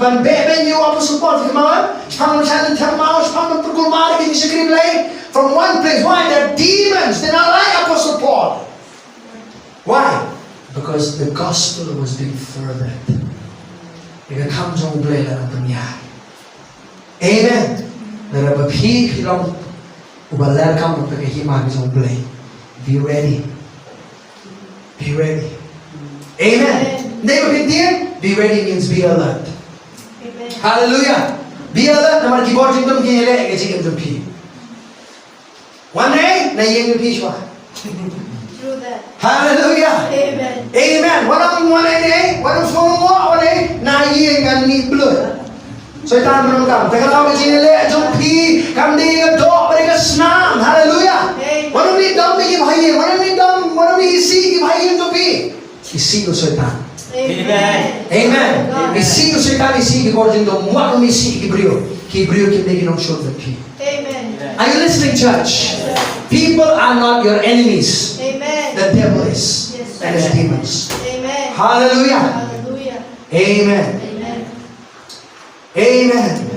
ban beben you Apostle Paul, kamawan, spang masyadong termaw, spang pergulmari kini sa kriblay, from one place. Why? They're demons. They're not like Apostle Paul. Why? Because the gospel was being furthered. Ika kam jong blay lang ang pangyari. Amen. Naraba phi khilong ubalar kam pe hi ma bi jong play. Be ready. Be ready. Amen. Never been there. Be ready means be alert. Amen. Hallelujah. Be alert. Namar keyboard jingdum ki hele ke jingdum phi. One day na yeng phi shwa. True that. Hallelujah. Amen. Amen. Walang one day, walang phone mo one day na yeng an ni blood. So ita mo kam. Teka tao ke jinele jong phi kam de ga do pare ga snam. Hallelujah. Amen. Walang ni dam ki bhai, walang ni isi ki bhai jong phi. Isi ko setan. Amen. Amen. Isi ko setan isi ki gorjing do mo mi isi ki brio. Ki brio ki de ki nong shot the phi. Amen. Are you listening, church? People are not your enemies. Amen. The devil is. Yes, And his sir. demons. Amen. Hallelujah. Hallelujah. Amen. Amen. Amen.